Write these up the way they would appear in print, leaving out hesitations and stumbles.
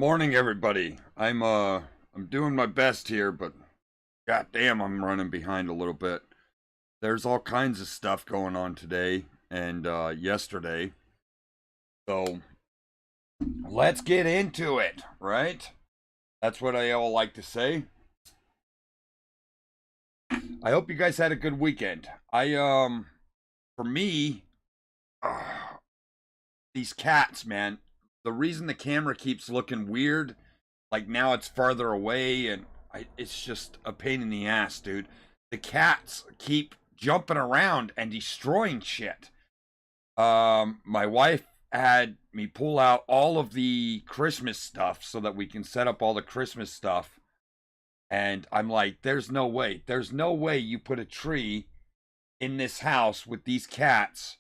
morning, everybody. I'm doing my best here, but goddamn, I'm running behind a little bit. There's all kinds of stuff going on today and yesterday. So let's get into it, right? That's what I all like to say. I hope you guys had a good weekend. For me, these cats, man. The reason the camera keeps looking weird, like now it's farther away, and it's just a pain in the ass, dude. The cats keep jumping around and destroying shit. My wife had me pull out all of the Christmas stuff so that we can set up all the Christmas stuff. And I'm like, there's no way you put a tree in this house with these cats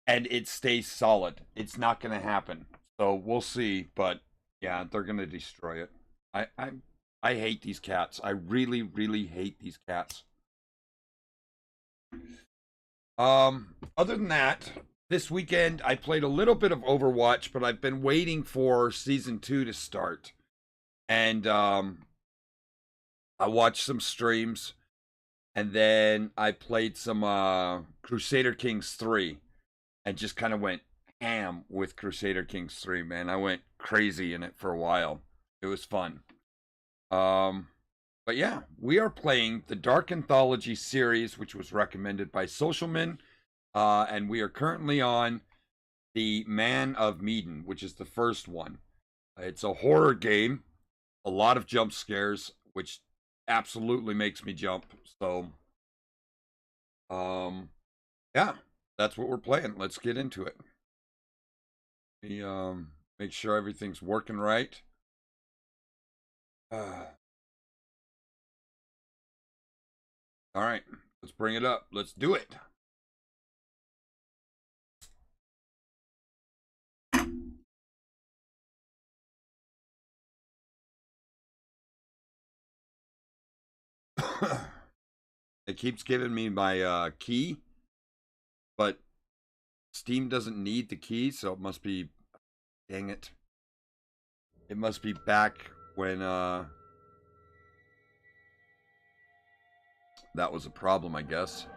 and it stays solid. It's not going to happen. So we'll see, but yeah, they're going to destroy it. I hate these cats. I really, really hate these cats. Other than that, this weekend I played a little bit of Overwatch, but I've been waiting for Season 2 to start. And I watched some streams, and then I played some Crusader Kings 3 and just kind of went ham with Crusader Kings 3, man. I went crazy in it for a while. It was fun. But yeah, we are playing the Dark Anthology series, which was recommended by Socialman, and we are currently on the Man of Medan, which is the first one. It's a horror game, a lot of jump scares, which absolutely makes me jump. So, yeah, that's what we're playing. Let's get into it. Make sure everything's working right. All right, let's bring it up. Let's do it. It keeps giving me my key, but Steam doesn't need the key, so it must be, dang it. It must be back when that was a problem, I guess.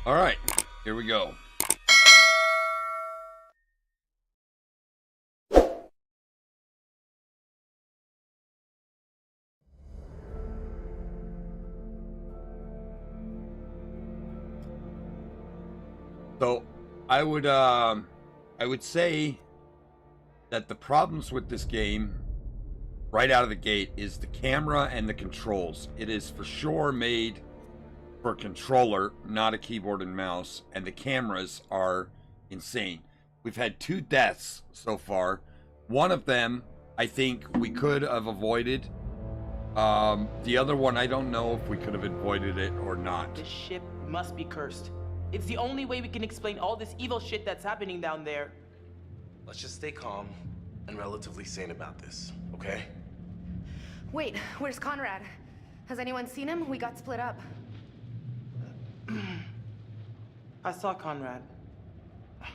All right, here we go. So I would say that the problems with this game right out of the gate is the camera and the controls. It is for sure made for a controller, not a keyboard and mouse, and the cameras are insane. We've had 2 deaths so far. One of them I think we could have avoided. The other one, I don't know if we could have avoided it or not. This ship must be cursed. It's the only way we can explain all this evil shit that's happening down there. Let's just stay calm and relatively sane about this, okay? Wait, where's Conrad? Has anyone seen him? We got split up. I saw Conrad.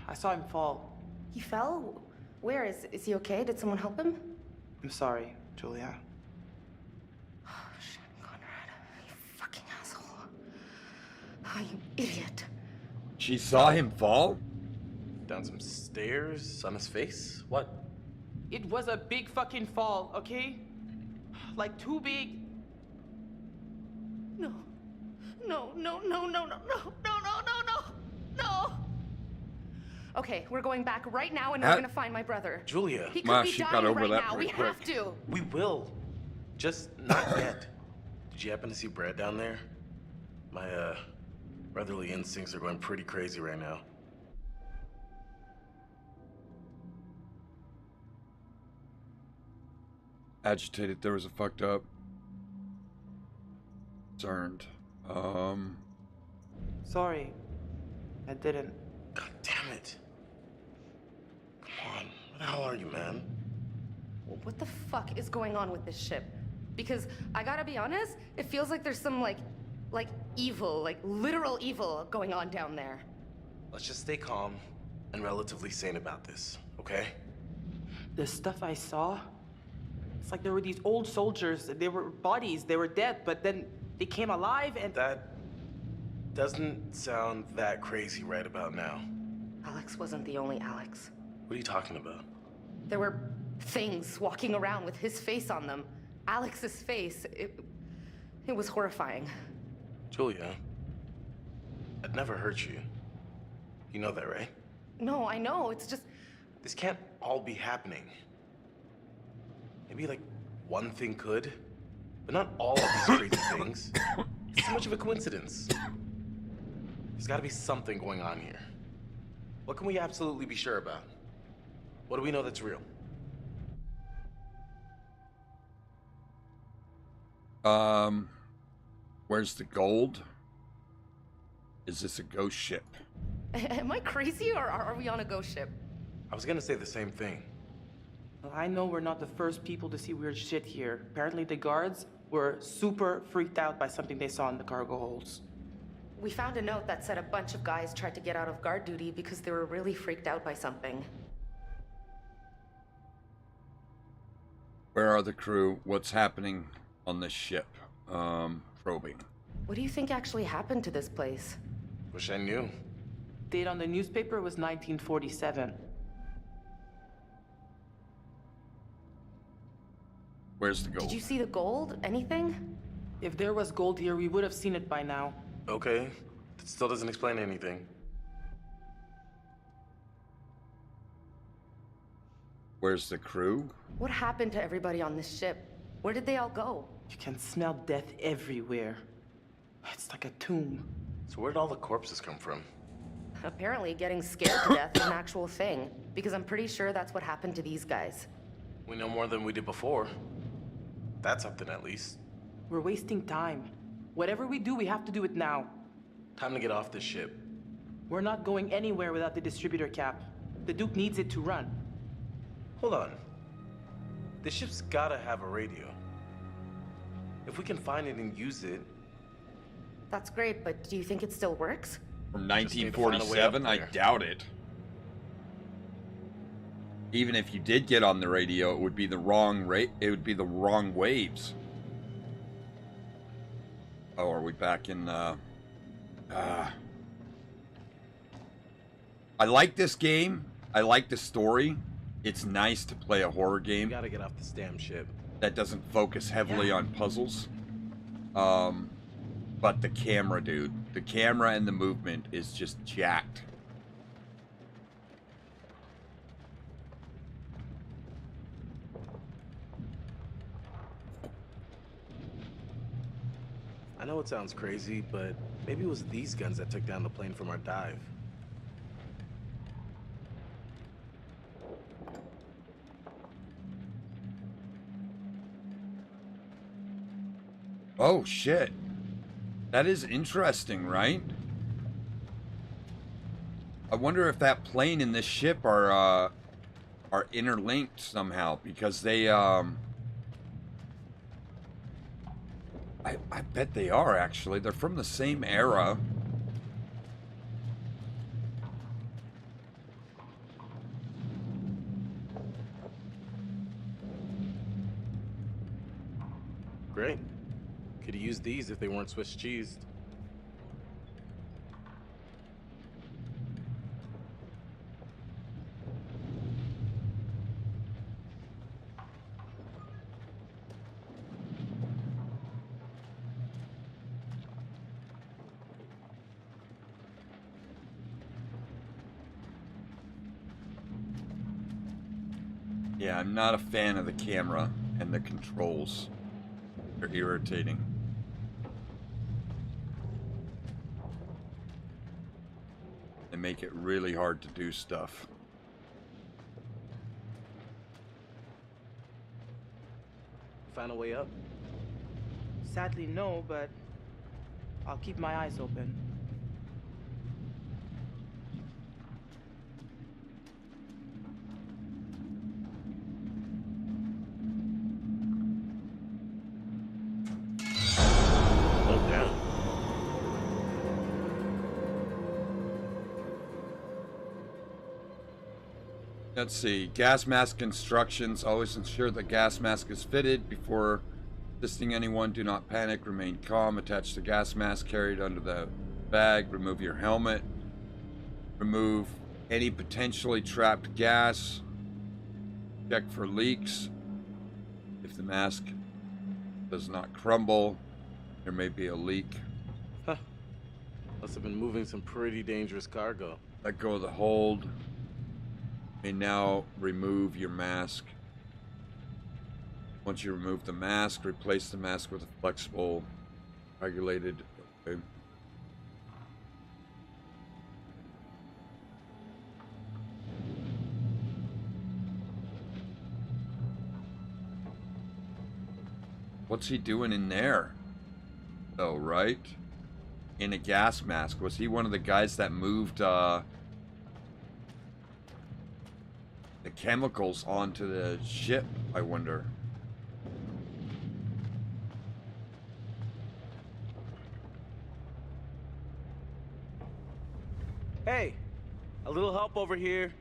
I saw him fall. He fell? Where? Is he okay? Did someone help him? I'm sorry, Julia. Oh, shit, Conrad. You fucking asshole. Oh, you idiot. She saw him fall? Down some stairs on his face? What? It was a big fucking fall, okay? Like too big. No. No, no, no, no, no, no, no, no, no, no, no. Okay, we're going back right now and we're gonna find my brother. Julia. He could be she got dying over right that now. We pretty have quick. to. We will. Just not yet. Did you happen to see Brad down there? My, brotherly instincts are going pretty crazy right now. Agitated, there was a fucked up. Concerned. Sorry. I didn't. God damn it. Come on. Where the hell are you, man? What the fuck is going on with this ship? Because I gotta be honest, it feels like there's some like like evil, like literal evil going on down there. Let's just stay calm and relatively sane about this, okay? The stuff I saw, it's like there were these old soldiers. They were bodies. They were dead, but then they came alive and... That doesn't sound that crazy right about now. Alex wasn't the only Alex. What are you talking about? There were things walking around with his face on them. Alex's face. It was horrifying. Julia, I'd never hurt you. You know that, right? No, I know. It's just... This can't all be happening. Maybe, like, one thing could, but not all of these crazy things. It's too much of a coincidence. There's gotta be something going on here. What can we absolutely be sure about? What do we know that's real? Where's the gold? Is this a ghost ship? Am I crazy, or are we on a ghost ship? I was gonna say the same thing. Well, I know we're not the first people to see weird shit here. Apparently the guards were super freaked out by something they saw in the cargo holds. We found a note that said a bunch of guys tried to get out of guard duty because they were really freaked out by something. Where are the crew? What's happening on this ship? Probing. What do you think actually happened to this place? Wish I knew. Date on the newspaper was 1947. Where's the gold? Did you see the gold? Anything? If there was gold here, we would have seen it by now. Okay, that still doesn't explain anything. Where's the crew? What happened to everybody on this ship? Where did they all go? You can smell death everywhere. It's like a tomb. So where'd all the corpses come from? Apparently getting scared to death is an actual thing, because I'm pretty sure that's what happened to these guys. We know more than we did before. That's something at least. We're wasting time. Whatever we do, we have to do it now. Time to get off this ship. We're not going anywhere without the distributor cap. The Duke needs it to run. Hold on. This ship's gotta have a radio. If we can find it and use it... That's great, but do you think it still works? From Just need to find a way up 1947? I there. doubt it. Even if you did get on the radio, it would be the wrong it would be the wrong waves. Oh, are we back in I like this game. I like the story. It's nice to play a horror We game gotta get off this damn ship. that doesn't focus heavily on puzzles. But the camera, dude. The camera and the movement is just jacked. I know it sounds crazy, but maybe it was these guns that took down the plane from our dive. Oh, shit. That is interesting, right? I wonder if that plane and this ship are interlinked somehow, because they, I bet they are, actually. They're from the same era. Great. Could have used these if they weren't Swiss cheesed. Yeah, I'm not a fan of the camera and the controls. They're irritating. They make it really hard to do stuff. Find a way up? Sadly, no, but I'll keep my eyes open. Oh, damn. Let's see. Gas mask instructions. Always ensure the gas mask is fitted before assisting anyone. Do not panic. Remain calm. Attach the gas mask carried under the bag. Remove your helmet. Remove any potentially trapped gas. Check for leaks. If the mask does not crumble, there may be a leak. Huh. Must have been moving some pretty dangerous cargo. Let go of the hold. And now remove your mask. Once you remove the mask, replace the mask with a flexible, regulated. Okay. What's he doing in there? Oh, right. In a gas mask. Was he one of the guys that moved the chemicals onto the ship, I wonder? Hey, a little help over here.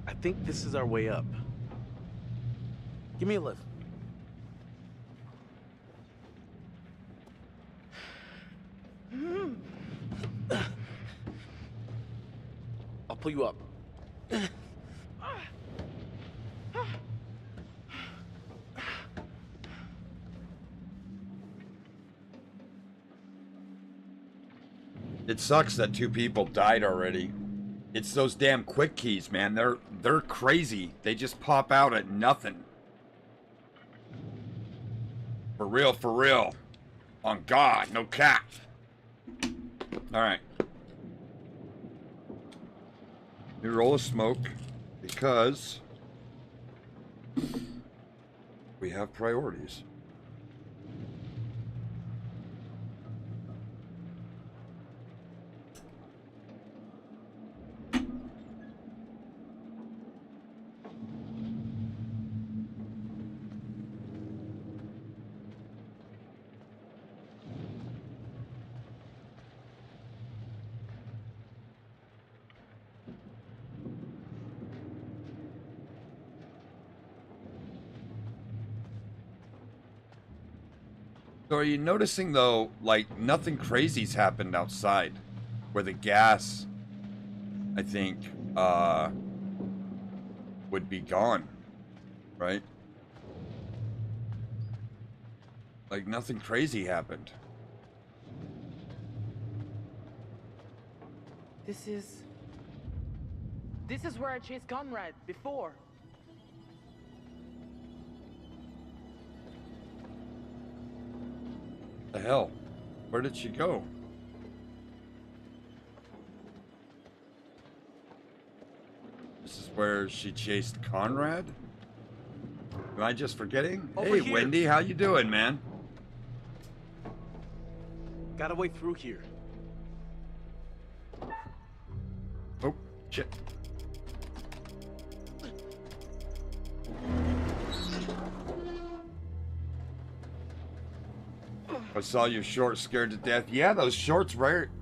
I think this is our way up. Give me a lift. I'll pull you up. It sucks that 2 people died already. It's those damn quick keys, man. They're crazy. They just pop out at nothing. For real, for real. On God, no cap. Alright. We roll a smoke because we have priorities. So are you noticing, though, like, nothing crazy's happened outside? Where the gas, I think, would be gone, right? Like, nothing crazy happened. This is where I chased Conrad before. The hell? Where did she go? This is where she chased Conrad? Am I just forgetting? Over Hey, here. Wendy, how you doing, man? Got a way through here. Oh, shit. I saw your shorts scared to death. Yeah, those shorts,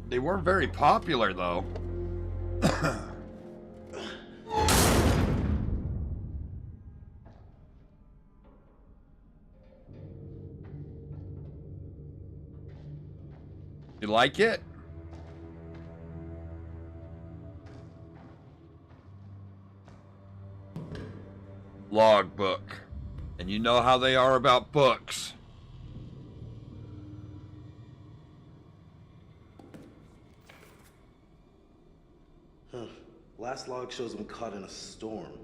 they weren't very popular, though. You like it? Logbook. And you know how they are about books. Huh. Last log shows him caught in a storm.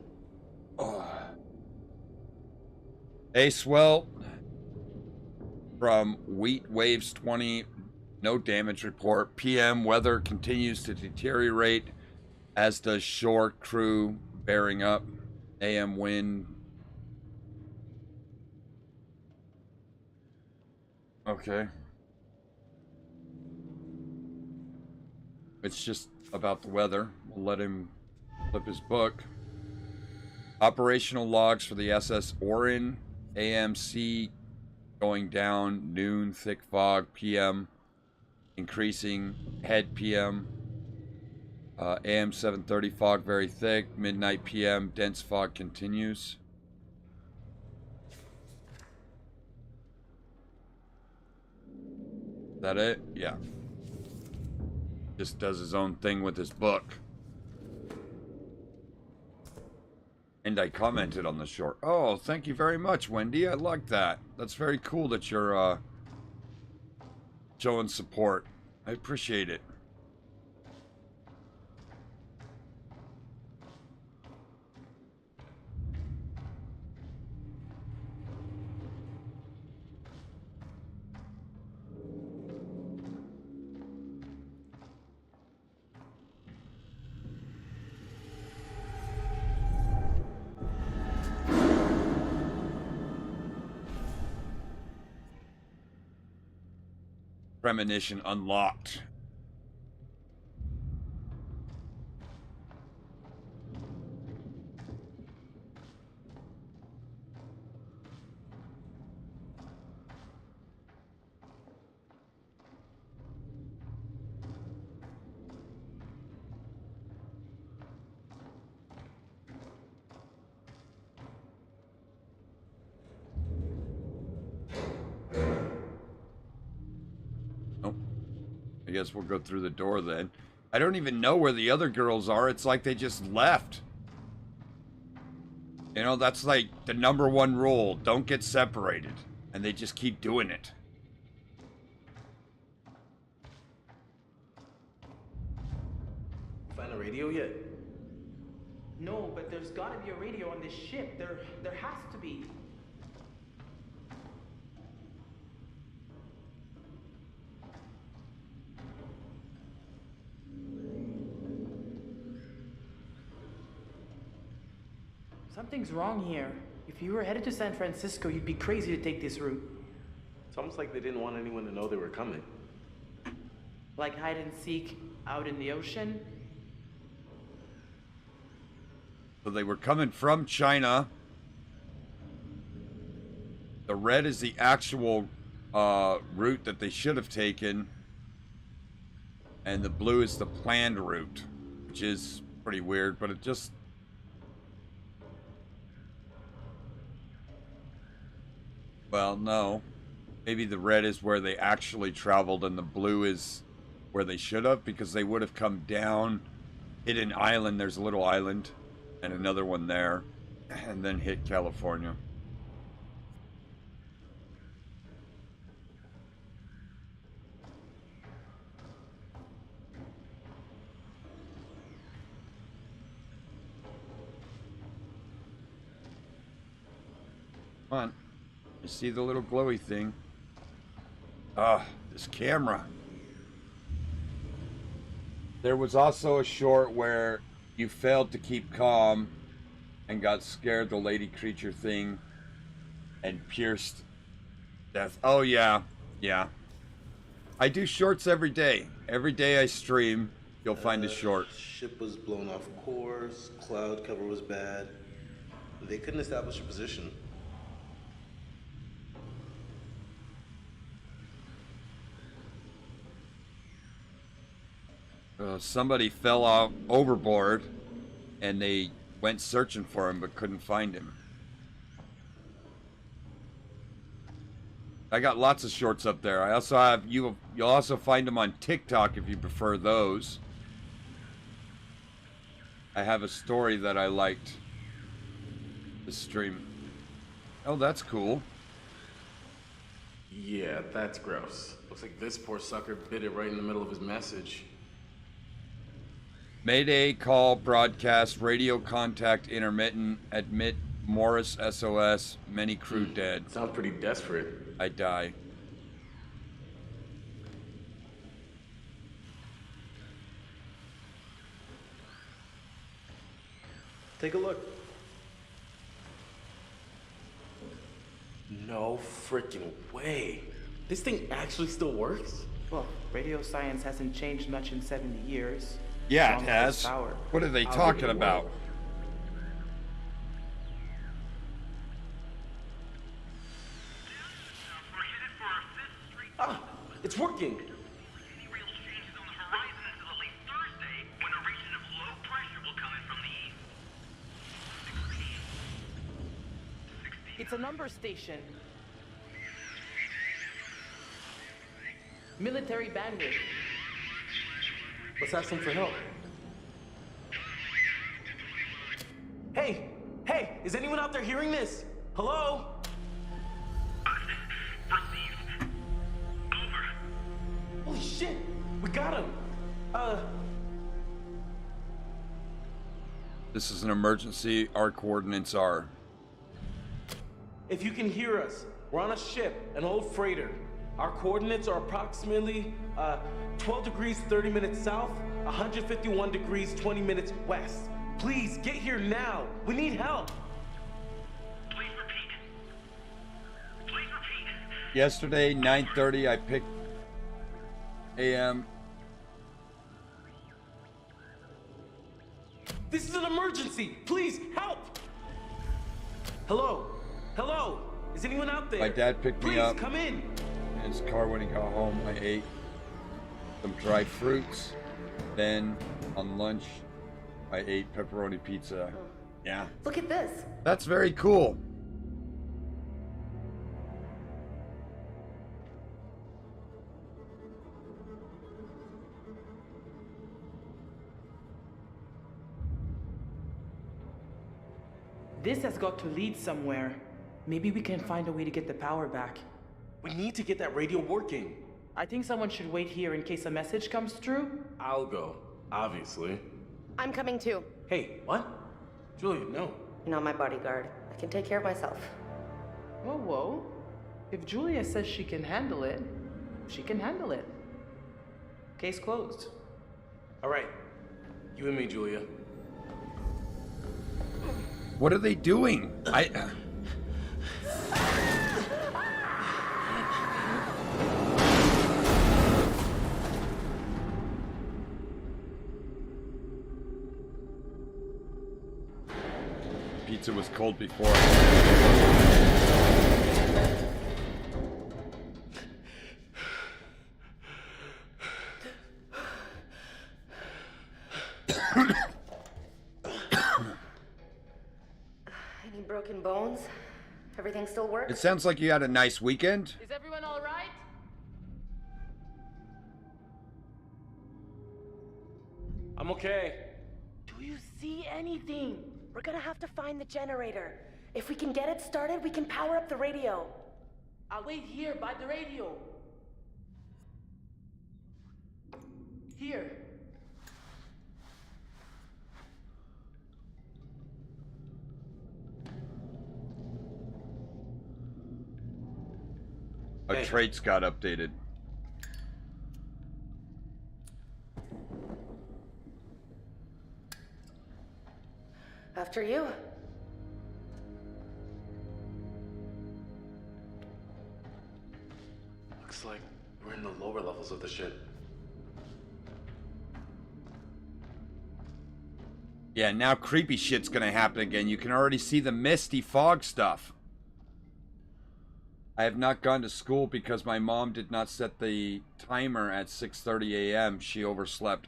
Hey, Swell. From Wheat Waves 20, no damage report. PM weather continues to deteriorate, as does shore crew bearing up. AM wind. Okay. It's just about the weather. We'll let him flip his book. Operational logs for the SS Orin. AMC going down, noon, thick fog, PM. increasing. Head PM. AM 7:30 fog very thick. Midnight PM dense fog continues. Is that it? Yeah. Just does his own thing with his book. And I commented on the short. Oh, thank you very much, Wendy. I like that. That's very cool that you're showing support. I appreciate it. Premonition unlocked. I guess we'll go through the door then. I don't even know where the other girls are. It's like they just left. You know, that's like the #1 rule. Don't get separated. And they just keep doing it. Find a radio yet? No, but there's gotta be a radio on this ship. There has to be. Something's wrong here. If you were headed to San Francisco, you'd be crazy to take this route. It's almost like they didn't want anyone to know they were coming. Like hide and seek out in the ocean? So they were coming from China. The red is the actual route that they should have taken. And the blue is the planned route, which is pretty weird, but it just... Well, no. Maybe the red is where they actually traveled and the blue is where they should have, because they would have come down, hit an island. There's a little island and another one there, and then hit California. Come on. You see the little glowy thing? Ah, this camera. There was also a short where you failed to keep calm and got scared, the lady creature thing, and pierced death. Oh, yeah. Yeah. I do shorts every day. Every day I stream, you'll find a short. Ship was blown off course, cloud cover was bad. They couldn't establish a position. Somebody fell out overboard and they went searching for him but couldn't find him. I got lots of shorts up there. I also have you'll also find them on TikTok if you prefer those. I have a story that I liked to stream. Oh, that's cool. Yeah, that's gross. Looks like this poor sucker bit it right in the middle of his message. Mayday call broadcast radio contact intermittent. Admit Morris SOS. Many crew dead. Sounds pretty desperate. I die. Take a look. No freaking way. This thing actually still works? Well, radio science hasn't changed much in 70 years. Yeah, Long it as has. power. What are they I'll talking give it a about? whirl. Ah, it's working. It's a number station. Military bandwidth. Let's ask them for help. Hey! Hey! Is anyone out there hearing this? Hello? Received. Over. Holy shit! We got him! This is an emergency. Our coordinates are. If you can hear us, we're on a ship, an old freighter. Our coordinates are approximately 12 degrees 30 minutes south, 151 degrees 20 minutes west. Please get here now. We need help. Please repeat. Please repeat. Yesterday, 9:30, I picked a.m. This is an emergency. Please help. Hello? Hello? Is anyone out there? My dad picked me Please up. come in. In his car when he got home. I ate some dried fruits. Then, on lunch, I ate pepperoni pizza. Yeah. Look at this. That's very cool. This has got to lead somewhere. Maybe we can find a way to get the power back. We need to get that radio working. I think someone should wait here in case a message comes through. I'll go, obviously. I'm coming too. Hey, what? Julia, no. You're not my bodyguard. I can take care of myself. Whoa, whoa. If Julia says she can handle it, she can handle it. Case closed. All right. You and me, Julia. What are they doing? Pizza was cold before. Any broken bones? Everything still works? It sounds like you had a nice weekend. Is everyone all right? I'm okay. Do you see anything? We're gonna have to find the generator. If we can get it started, we can power up the radio. I'll wait here by the radio. Here. Our Hey. traits got updated. After you. Looks like we're in the lower levels of the ship. Yeah, now creepy shit's gonna happen again. You can already see the misty fog stuff. I have not gone to school because my mom did not set the timer at 6:30 a.m. She overslept.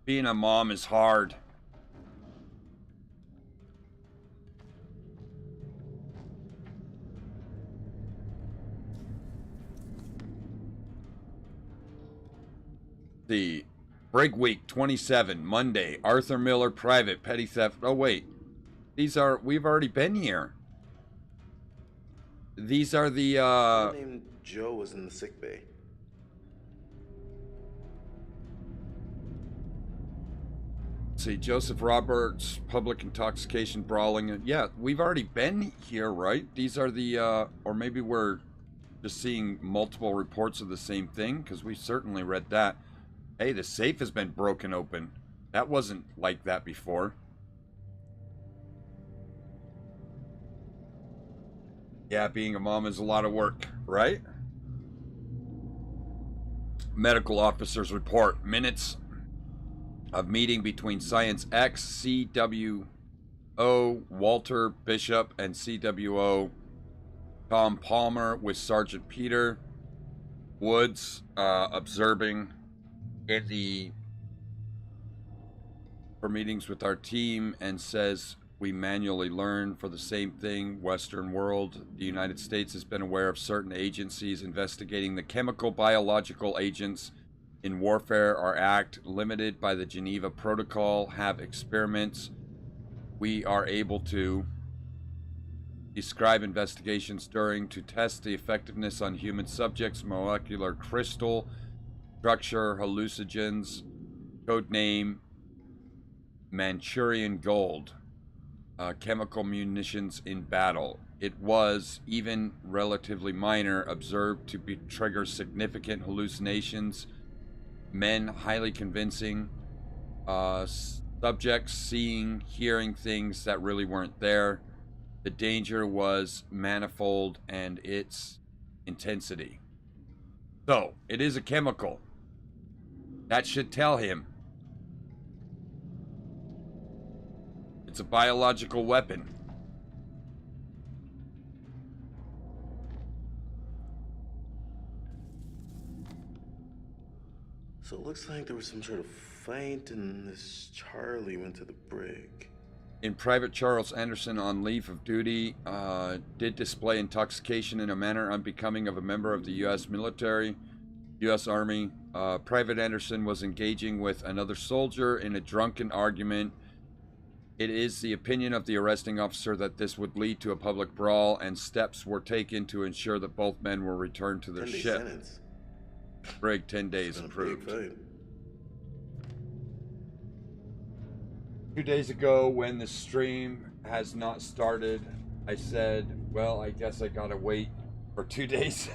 Being a mom is hard. The Break Week 27, Monday, Arthur Miller, Private, Petty Theft. Oh, wait. We've already been here. These are the, Someone named Joe was in the sick bay. let's see, Joseph Roberts, public intoxication, brawling. Yeah, we've already been here, right? These are the, or maybe we're just seeing multiple reports of the same thing, because we certainly read that. Hey, the safe has been broken open. That wasn't like that before. Yeah, being a mom is a lot of work, right? Medical officer's report. Minutes of meeting between Science X, CWO, Walter Bishop, and CWO Tom Palmer with Sergeant Peter Woods observing for meetings with our team, and says we manually learn for the same thing. Western world, the United States has been aware of certain agencies investigating the chemical biological agents in warfare. Our act, limited by the Geneva Protocol, have experiments. We are able to describe investigations during to test the effectiveness on human subjects, molecular crystal structure, hallucinogens, code name Manchurian gold, chemical munitions in battle. It was, even relatively minor, observed to trigger significant hallucinations, men highly convincing, subjects seeing, hearing things that really weren't there. The danger was manifold and its intensity. So, it is a chemical. That should tell him. It's a biological weapon. So it looks like there was some sort of fight, and this Charlie went to the brig. In Private Charles Anderson, on leave of duty, did display intoxication in a manner unbecoming of a member of the U.S. military, U.S. Army. Private Anderson was engaging with another soldier in a drunken argument. It is the opinion of the arresting officer that this would lead to a public brawl, and steps were taken to ensure that both men were returned to their 10-day ship. sentence. Brig, 10 days It's been a big approved. fight. 2 days ago, when the stream has not started, I said, well, I guess I gotta wait for 2 days.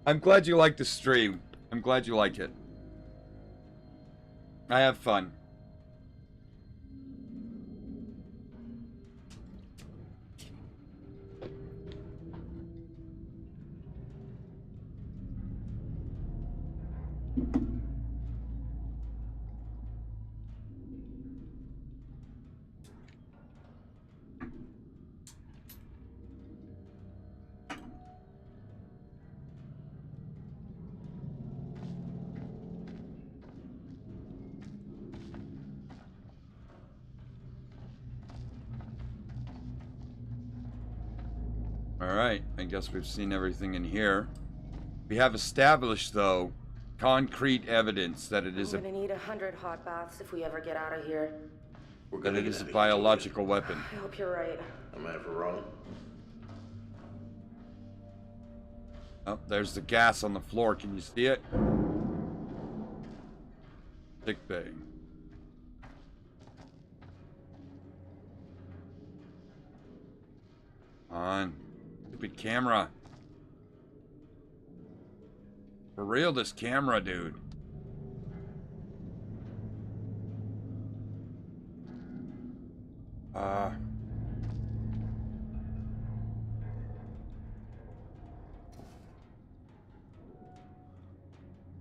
I'm glad you like the stream. I'm glad you like it. I have fun. Alright, I guess we've seen everything in here. We have established, though, concrete evidence that it is I'm gonna need 100 hot baths if we ever get out of here. We're that gonna it get is a out of here, biological weapon. I hope you're right. Julia. Am I ever wrong? Oh, there's the gas on the floor. Can you see it? Sick bay. On. Stupid camera. For real, this camera, dude.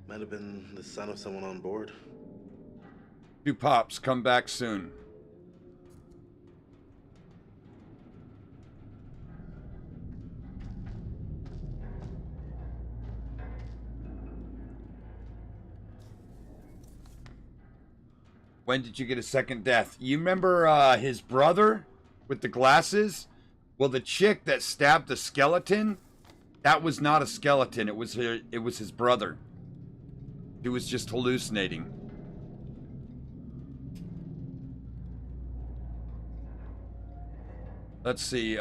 Might have been the son of someone on board. Two pops, come back soon. When did you get a second death? You remember his brother with the glasses? Well, the chick that stabbed the skeleton, that was not a skeleton. It was his brother. He was just hallucinating. Let's see.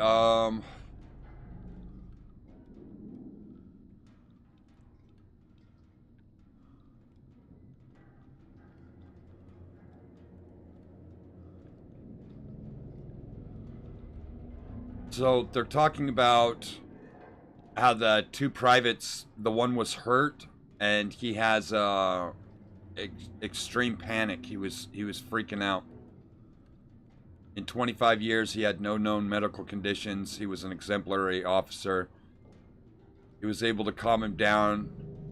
So they're talking about how the two privates, the one was hurt, and he has extreme panic. He was freaking out. In 25 years, he had no known medical conditions. He was an exemplary officer. He was able to calm him down,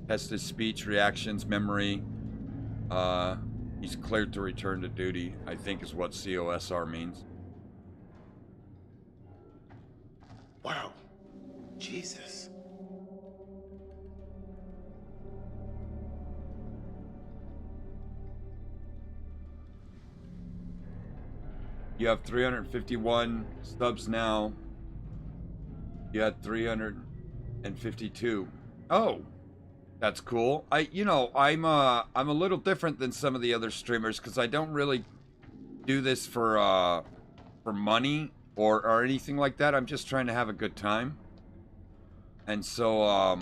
test his speech, reactions, memory. He's cleared to return to duty, I think is what COSR means. Wow. Jesus. You have 351 subs now. You had 352. Oh, that's cool. I'm a little different than some of the other streamers because I don't really do this for money or anything like that. I'm just trying to have a good time. And so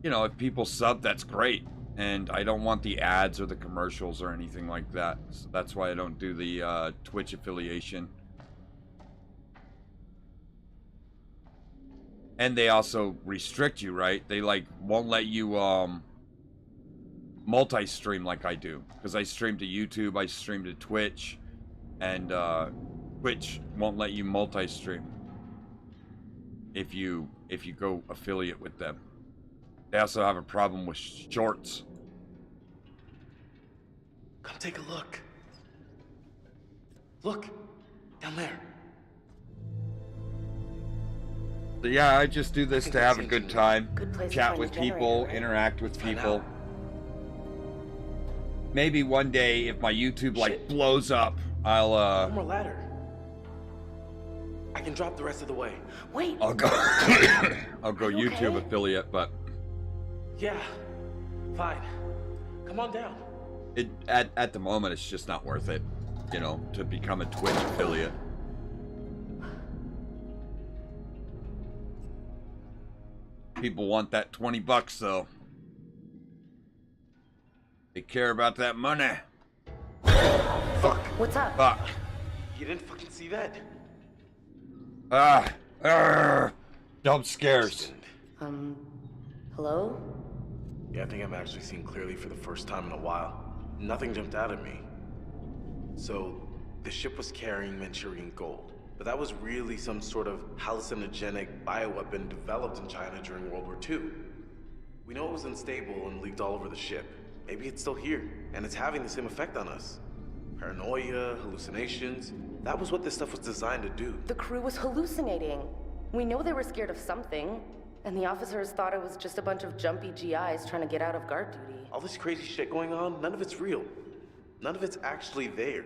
if people sub, that's great. And I don't want the ads or the commercials or anything like that. So that's why I don't do the Twitch affiliation. And they also restrict you, right? They won't let you multi-stream like I do. Because I stream to YouTube, I stream to Twitch, and Twitch won't let you multi-stream if you go affiliate with them. They also have a problem with shorts. Come take a look. Look, down there. So yeah, I just do this to have a good time, Good place to chat find with a generator, people, right? interact with Find people. out. Maybe one day if my YouTube Shit. blows up, One I'll more ladder. I can drop the rest of the way. Wait, I'll go I'll go Are you YouTube okay? affiliate, but Yeah, fine. Come on down. at the moment it's just not worth it, to become a Twitch affiliate. People want that $20 though. They care about that money. Fuck. what's up? Fuck. You didn't fucking see that? Jump scares. Hello? Yeah, I think I'm actually seeing clearly for the first time in a while. Nothing jumped out at me. So, the ship was carrying Manchurian gold. But that was really some sort of hallucinogenic bioweapon developed in China during World War II. We know it was unstable and leaked all over the ship. Maybe it's still here, and it's having the same effect on us. Paranoia, hallucinations. That was what this stuff was designed to do. The crew was hallucinating. We know they were scared of something, and the officers thought it was just a bunch of jumpy GIs trying to get out of guard duty. All this crazy shit going on, none of it's real. None of it's actually there.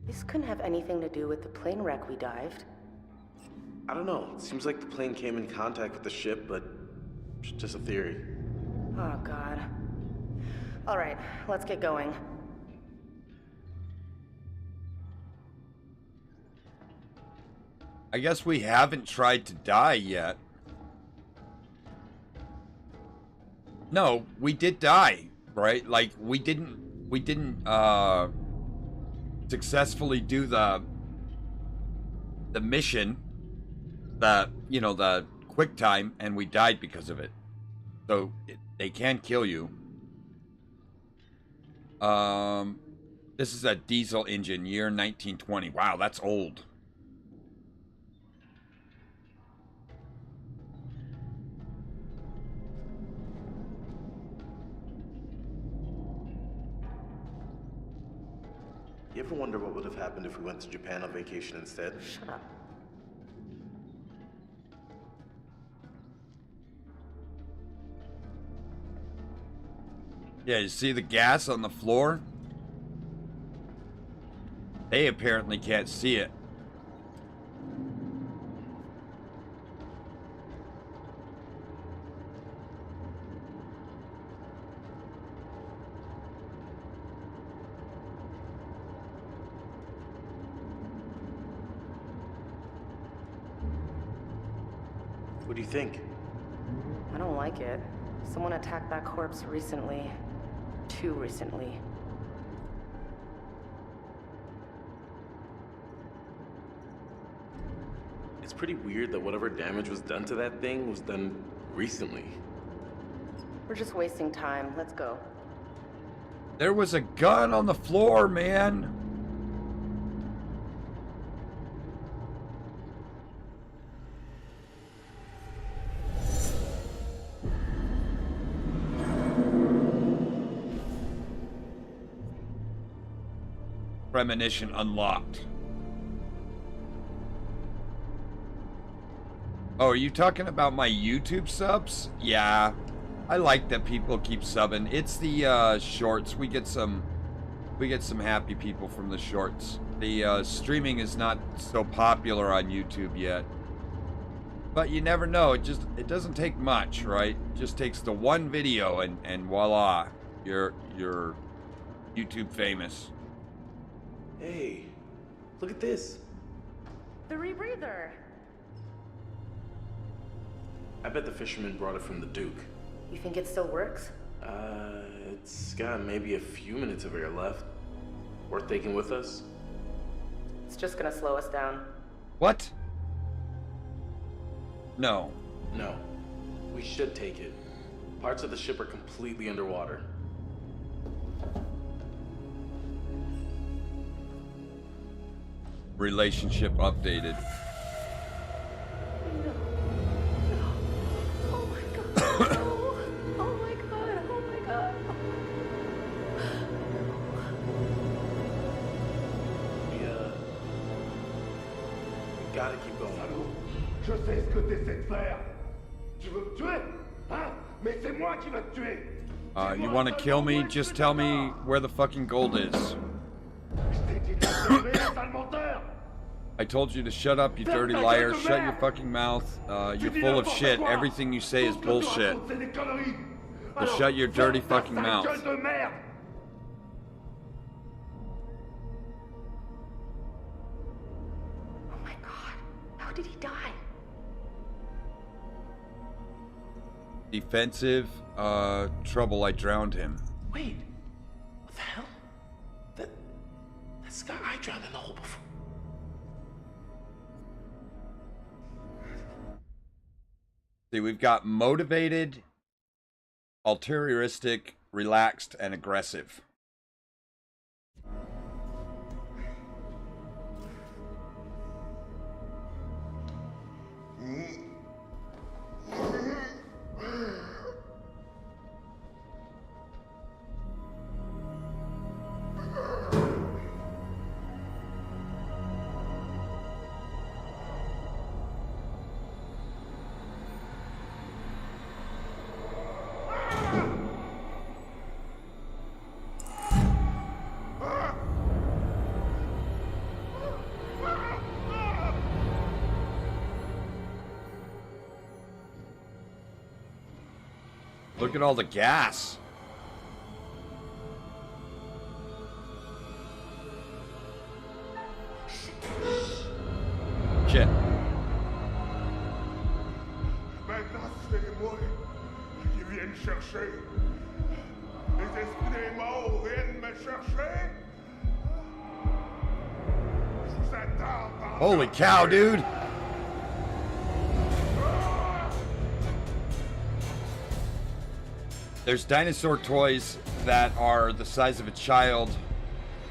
This couldn't have anything to do with the plane wreck we dived. I don't know. It seems like the plane came in contact with the ship, but it's just a theory. Oh, God. All right, let's get going. I guess we haven't tried to die yet. No, we did die, right? We didn't successfully do the mission, the quick time, and we died because of it. So they can kill you. This is a diesel engine, year 1920. Wow, that's old. You ever wonder what would have happened if we went to Japan on vacation instead? Shut up. Yeah, you see the gas on the floor? They apparently can't see it. What do you think? I don't like it. Someone attacked that corpse recently. Too recently. It's pretty weird that whatever damage was done to that thing was done recently. We're just wasting time. Let's go. There was a gun on the floor, man. Premonition unlocked. Oh, are you talking about my YouTube subs? Yeah. I like that people keep subbing. It's the shorts. We get some happy people from the shorts. The streaming is not so popular on YouTube yet. But you never know. It doesn't take much, right? It just takes the one video and voila, you're YouTube famous. Hey, look at this. The rebreather. I bet the fisherman brought it from the Duke. You think it still works? It's got maybe a few minutes of air left. Worth taking with us? It's just gonna slow us down. What? No. No. We should take it. Parts of the ship are completely underwater. Relationship updated. Oh my god. No. Oh my god. Oh my god. We gotta keep going. Je sais ce que t'essaies de faire. Tu veux me tuer? Hein? Mais c'est moi qui vais te tuer. You want to kill me? Just tell me where the fucking gold is. Je t'ai dit de te lever, sale menteur. I told you to shut up, you dirty liar. Shut your fucking mouth. You're full of shit. Everything you say is bullshit. C'est des conneries. So Alors, shut your dirty ferme ta fucking sale mouth. gueule de merde. Oh my god. How did he die? Defensive, trouble, I drowned him. Wait. What the hell? That's got I drowned in the hole before. See, we've got motivated, ulterioristic, relaxed, and aggressive. Look at all the gas. Shit. Maintenant, c'est moi qui viens me chercher. Les esprits des morts viennent me chercher. Je vous attends par Holy cow, dude. There's dinosaur toys that are the size of a child,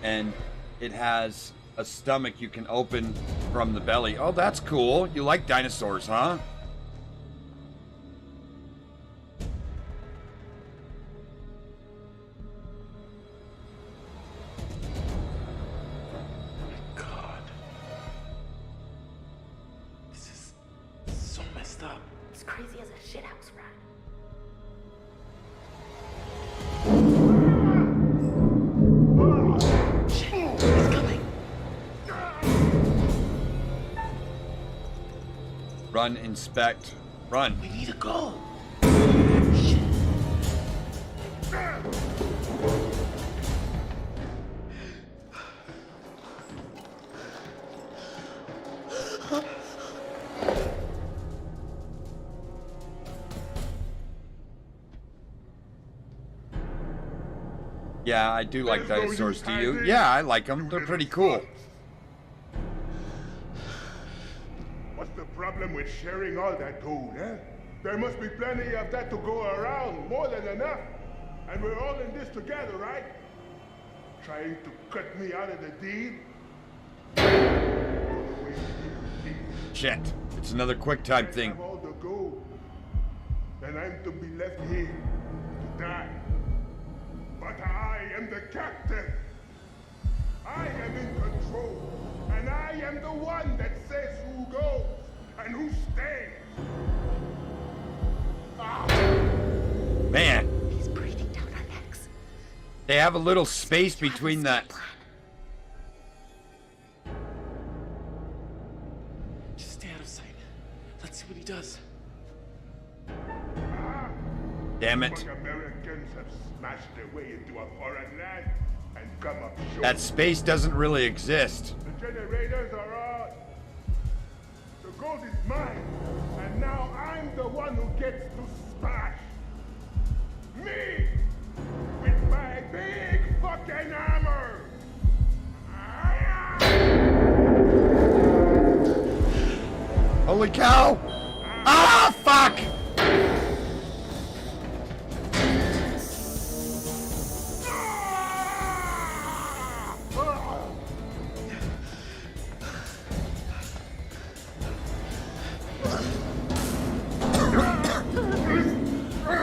and it has a stomach you can open from the belly. Oh, that's cool. You like dinosaurs, huh? God. This is so messed up. It's crazy as a shithouse rat. Shit, he's coming. Run, inspect, run. We need to go. Yeah, I do like dinosaurs. Do you? Yeah, I like them. They're pretty cool. What's the problem with sharing all that gold, eh? There must be plenty of that to go around, more than enough. And we're all in this together, right? Trying to cut me out of the deal? Shit. It's another QuickTime thing. Have all the gold. Then I'm to be left here to die. But I am the captain. I am in control. And I am the one that says who goes and who stays. Man. He's breathing down our necks. They have a little space between the... Damn it. But Americans have smashed their way into a foreign land and come up short. That space doesn't really exist. The generators are on. The gold is mine, and now I'm the one who gets to smash. Me! With my big fucking hammer! Holy cow! Ah, fuck!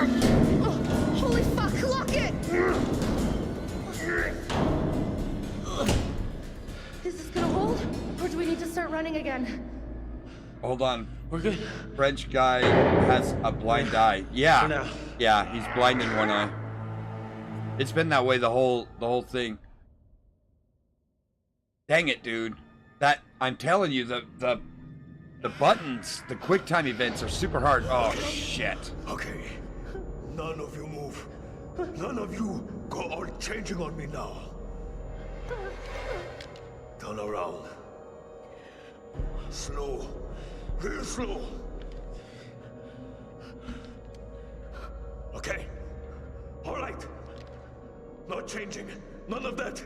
Holy fuck, lock it! Is this gonna hold? Or do we need to start running again? Hold on. We're good. French guy has a blind eye. Yeah. For now. Yeah, he's blind in one eye. It's been that way the whole thing. Dang it, dude. That I'm telling you, the buttons, the quick time events are super hard. Oh shit. Okay. None of you move. None of you go all changing on me now. Turn around. Slow. Real slow. Okay. All right. Not changing. None of that.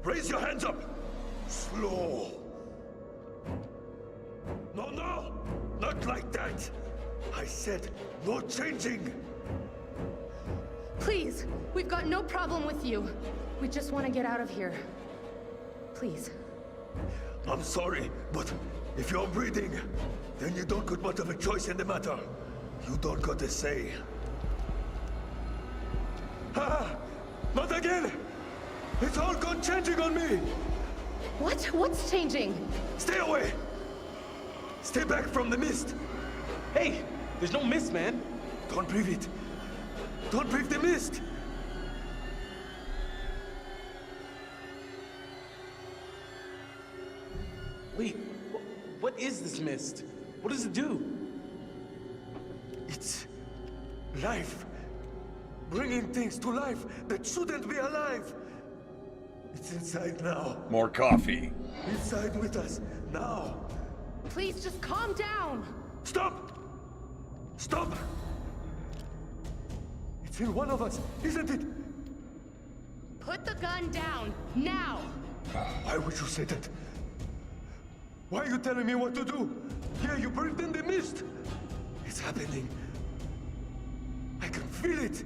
Raise your hands up. Slow. No, no. Not like that. I said no changing. Please, we've got no problem with you. We just want to get out of here. Please. I'm sorry, but if you're breathing, then you don't got much of a choice in the matter. You don't got a say. Ah! Not again! It's all gone changing on me! What? What's changing? Stay away! Stay back from the mist! Hey, there's no mist, man. Don't breathe it! Don't breathe the mist! Wait, what is this mist? What does it do? It's life. Bringing things to life that shouldn't be alive. It's inside now. More coffee. Inside with us now. Please just calm down. Stop! Stop! It's in one of us, isn't it? Put the gun down, now. Why would you say that? Why are you telling me what to do? Yeah, you breathed in the mist. It's happening. I can feel it.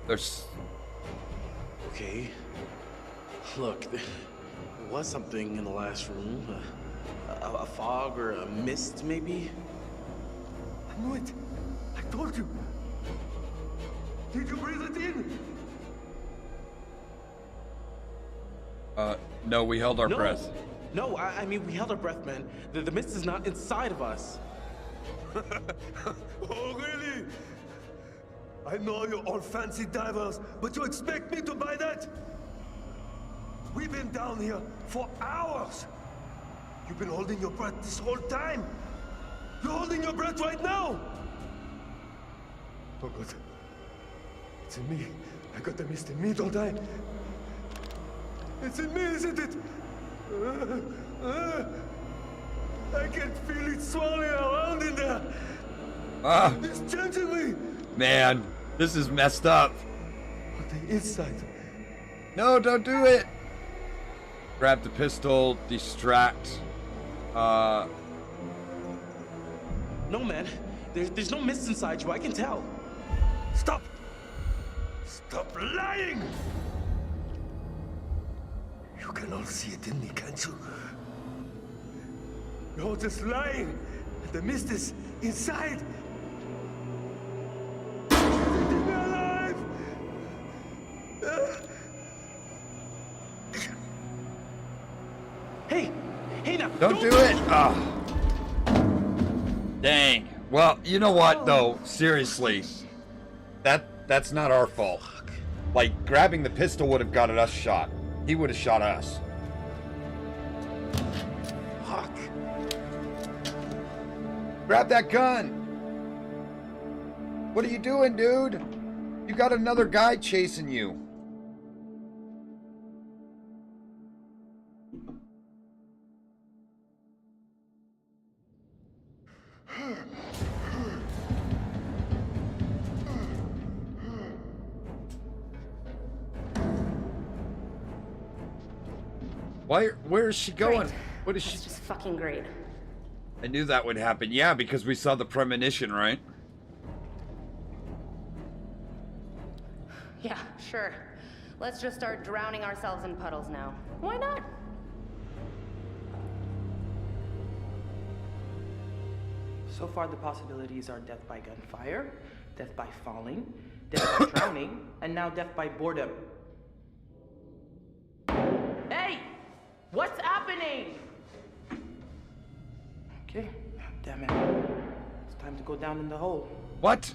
There's Okay. Look, there was something in the last room. A fog or a mist, maybe? I knew it. I told you. Did you breathe it in? no, we held our No. breath. No, I mean, we held our breath, man. The mist is not inside of us. Oh, really? I know you're all fancy divers, but you expect me to buy that? We've been down here for hours. You've been holding your breath this whole time. You're holding your breath right now. Oh, God. It's in me. I got the mist in me, don't I? It's in me, isn't it? I can feel it swirling around in there. Ah, It's changing me. man, this is messed up. On the inside. No, don't do it. Grab the pistol, distract. No, man. There's no mist inside you, I can tell. Stop! Stop lying! You can all see it in me, can't you? You're just lying. The mist is inside. Keep me alive! Hey, now. Don't do it. Ah. Dang. Well, you know what though? Seriously, that's not our fault. Like grabbing the pistol would have gotten us shot. He would have shot us. Fuck. Grab that gun. What are you doing, dude? You got another guy chasing you. Where is she going? Great. What is she? That's just fucking great. I knew that would happen. Yeah, because we saw the premonition, right? Yeah, sure. Let's just start drowning ourselves in puddles now. Why not? So far, the possibilities are death by gunfire, death by falling, death by drowning, and now death by boredom. Hey! What's happening? Okay, damn it. It's time to go down in the hole. What?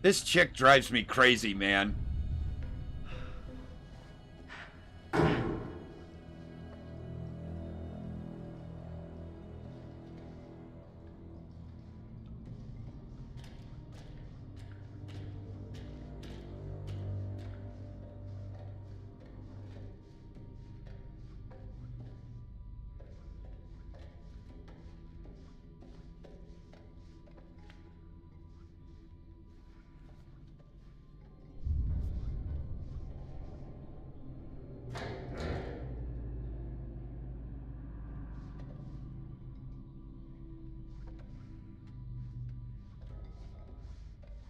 This chick drives me crazy, man.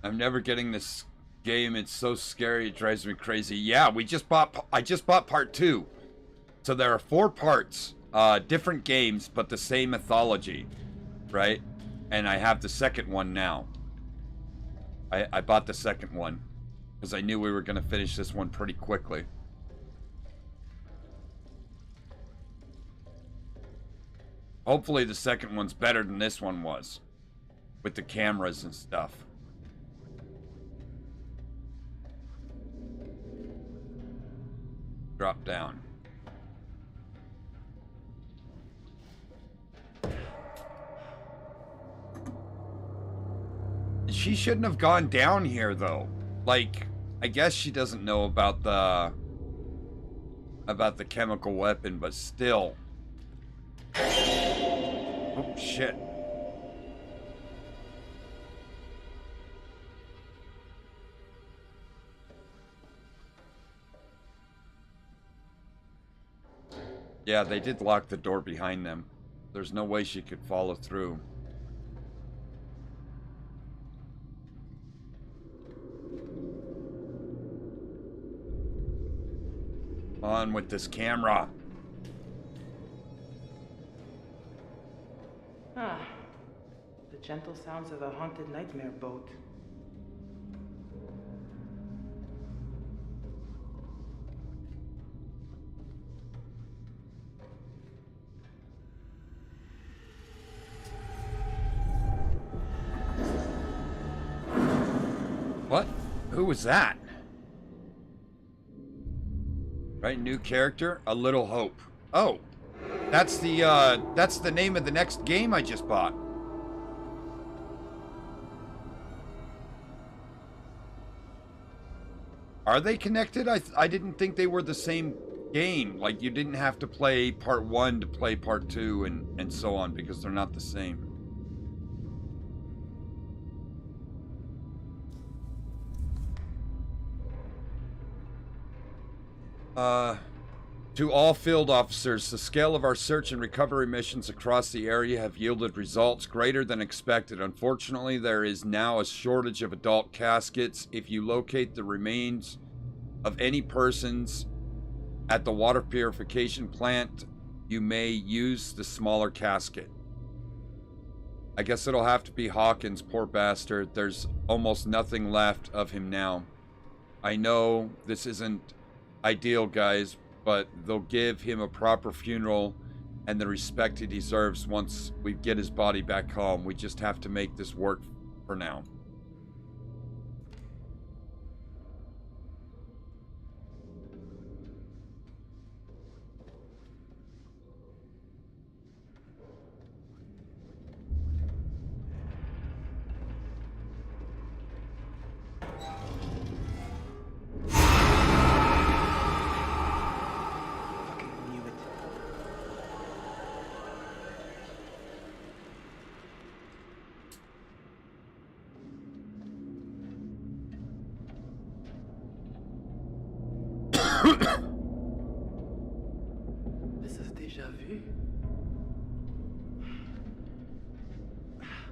I'm never getting this game. It's so scary. It drives me crazy. Yeah, I just bought part 2. So there are 4 parts, different games, but the same anthology, right? And I have the second one now. I bought the second one because I knew we were going to finish this one pretty quickly. Hopefully the second one's better than this one was, with the cameras and stuff. Drop down. She shouldn't have gone down here, though. Like, I guess she doesn't know about the chemical weapon, but still. Oh, shit. Yeah, they did lock the door behind them. There's no way she could follow through. On with this camera. Ah, the gentle sounds of a haunted nightmare boat. What? Who was that? Right, new character, A Little Hope. Oh, that's the name of the next game I just bought. Are they connected? I didn't think they were the same game. Like, you didn't have to play part 1 to play part 2 and so on, because they're not the same. To all field officers, the scale of our search and recovery missions across the area have yielded results greater than expected. Unfortunately, there is now a shortage of adult caskets. If you locate the remains of any persons at the water purification plant, you may use the smaller casket. I guess it'll have to be Hawkins, poor bastard. There's almost nothing left of him now. I know this isn't ideal, guys, but they'll give him a proper funeral and the respect he deserves once we get his body back home. We just have to make this work for now.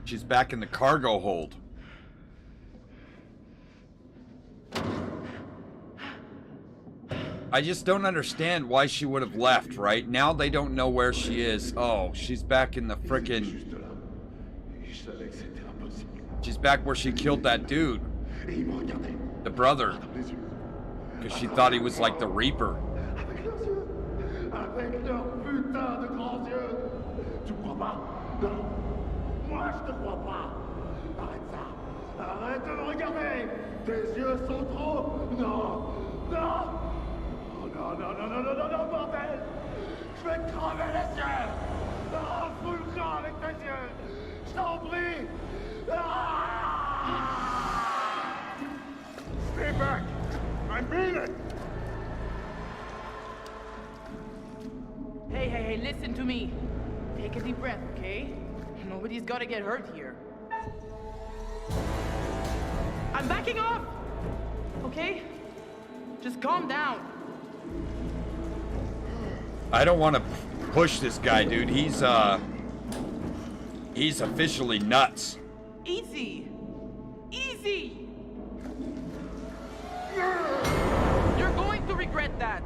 She's back in the cargo hold. I just don't understand why she would have left, right? Now they don't know where she is. Oh, she's back in the frickin'... She's back where she killed that dude. The brother. Because she thought he was like the Reaper. Avec leurs putains de grands yeux. Tu crois pas? Non. Moi, je te crois pas. Arrête ça. Arrête de me regarder. Tes yeux sont trop... Non. Non. Oh, non, non, non, non, non, non, non, bordel. Je vais te crever les yeux. Ah, fous le camp avec tes yeux. Je t'en prie. Ah. Stay back! I mean it! Hey, hey, hey, listen to me. Take a deep breath, okay? Nobody's gotta get hurt here. I'm backing off! Okay? Just calm down. I don't want to push this guy, dude. He's officially nuts. Easy. Easy. You're going to regret that.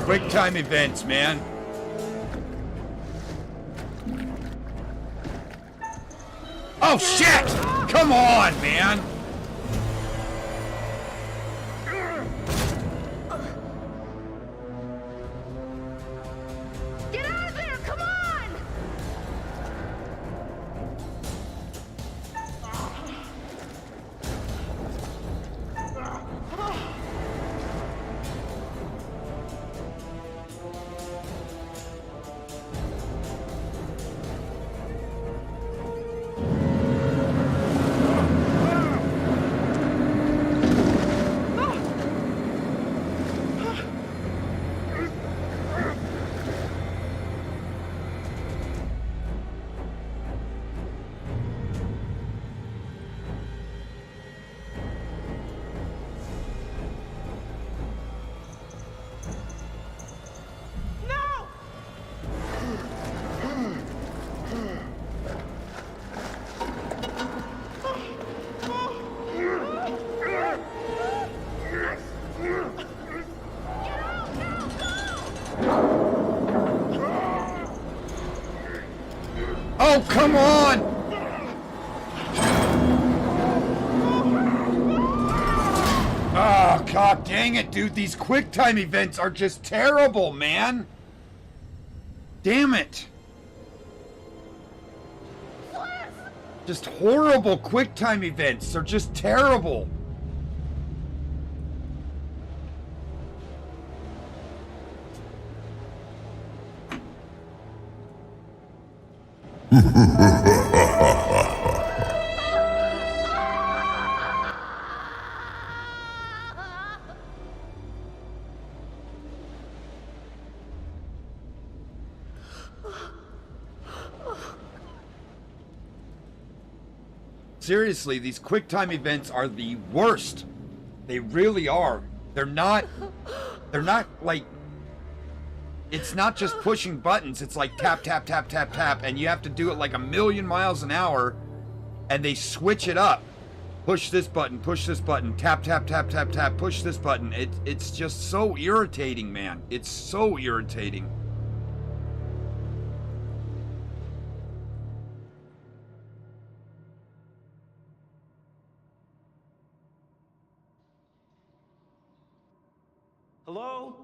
Quick time events, man. Oh shit! Come on, man! Get out of there! Come on! Oh, come on! Oh, god dang it, dude. These quick time events are just terrible, man. Damn it. Just horrible quick time events. They're just terrible. Seriously, these quick time events are the worst. They really are. They're not like, it's not just pushing buttons. It's like tap, tap, tap, tap, tap, and you have to do it like 1,000,000 miles an hour, and they switch it up. Push this button, tap, tap, tap, tap, tap, push this button. It's just so irritating, man. It's so irritating. Hello?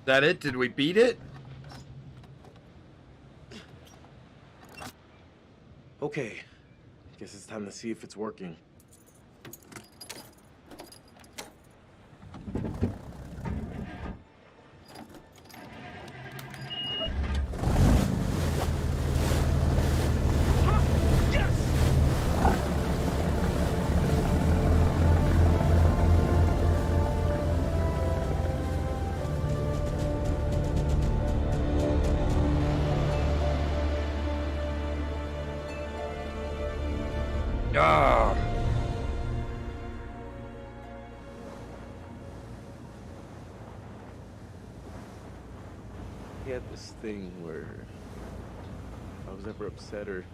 That it? Did we beat it? Okay, guess it's time to see if it's working. Ah. He had this thing where if I was ever upset or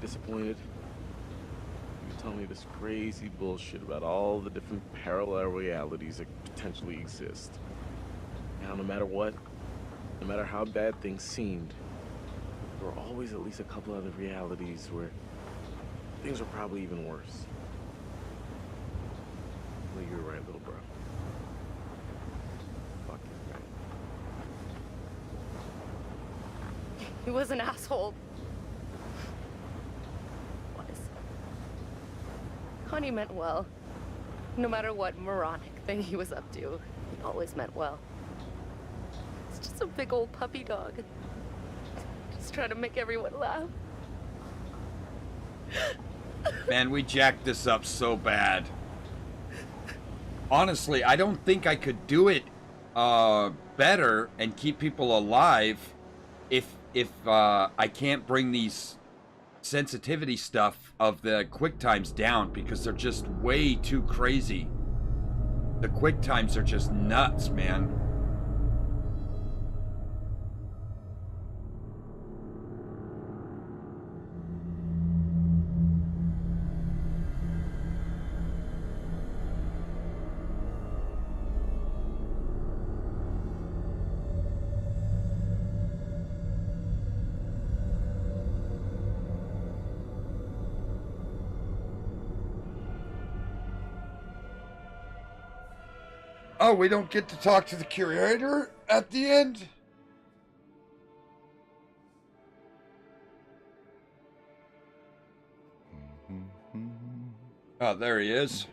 disappointed, he would tell me this crazy bullshit about all the different parallel realities that potentially exist. Now, no matter what, no matter how bad things seemed, there were always at least a couple other realities where things were probably even worse. Well, you're right, little bro. Fucking right. He was an asshole. Was. Connie meant well. No matter what moronic thing he was up to, he always meant well. It's just a big old puppy dog. Just trying to make everyone laugh. Man, we jacked this up so bad. Honestly, I don't think I could do it better and keep people alive if I can't bring these sensitivity stuff of the quick times down, because they're just way too crazy. The quick times are just nuts, man. Oh, we don't get to talk to the curator at the end? Oh, there he is.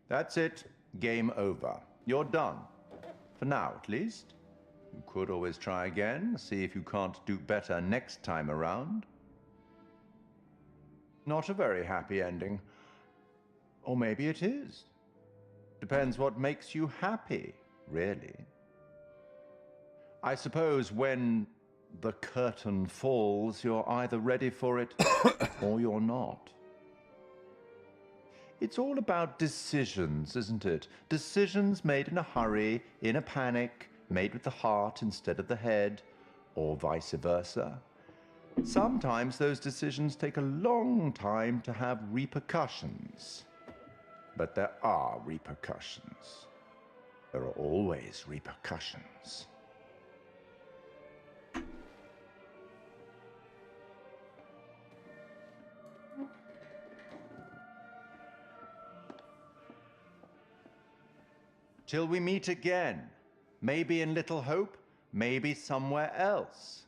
That's it. Game over. You're done. For now, at least. You could always try again, see if you can't do better next time around. Not a very happy ending. Or maybe it is. Depends what makes you happy, really. I suppose when the curtain falls, you're either ready for it or you're not. It's all about decisions, isn't it? Decisions made in a hurry, in a panic, made with the heart instead of the head, or vice versa. Sometimes those decisions take a long time to have repercussions. But there are repercussions. There are always repercussions. Till we meet again. Maybe in Little Hope, maybe somewhere else.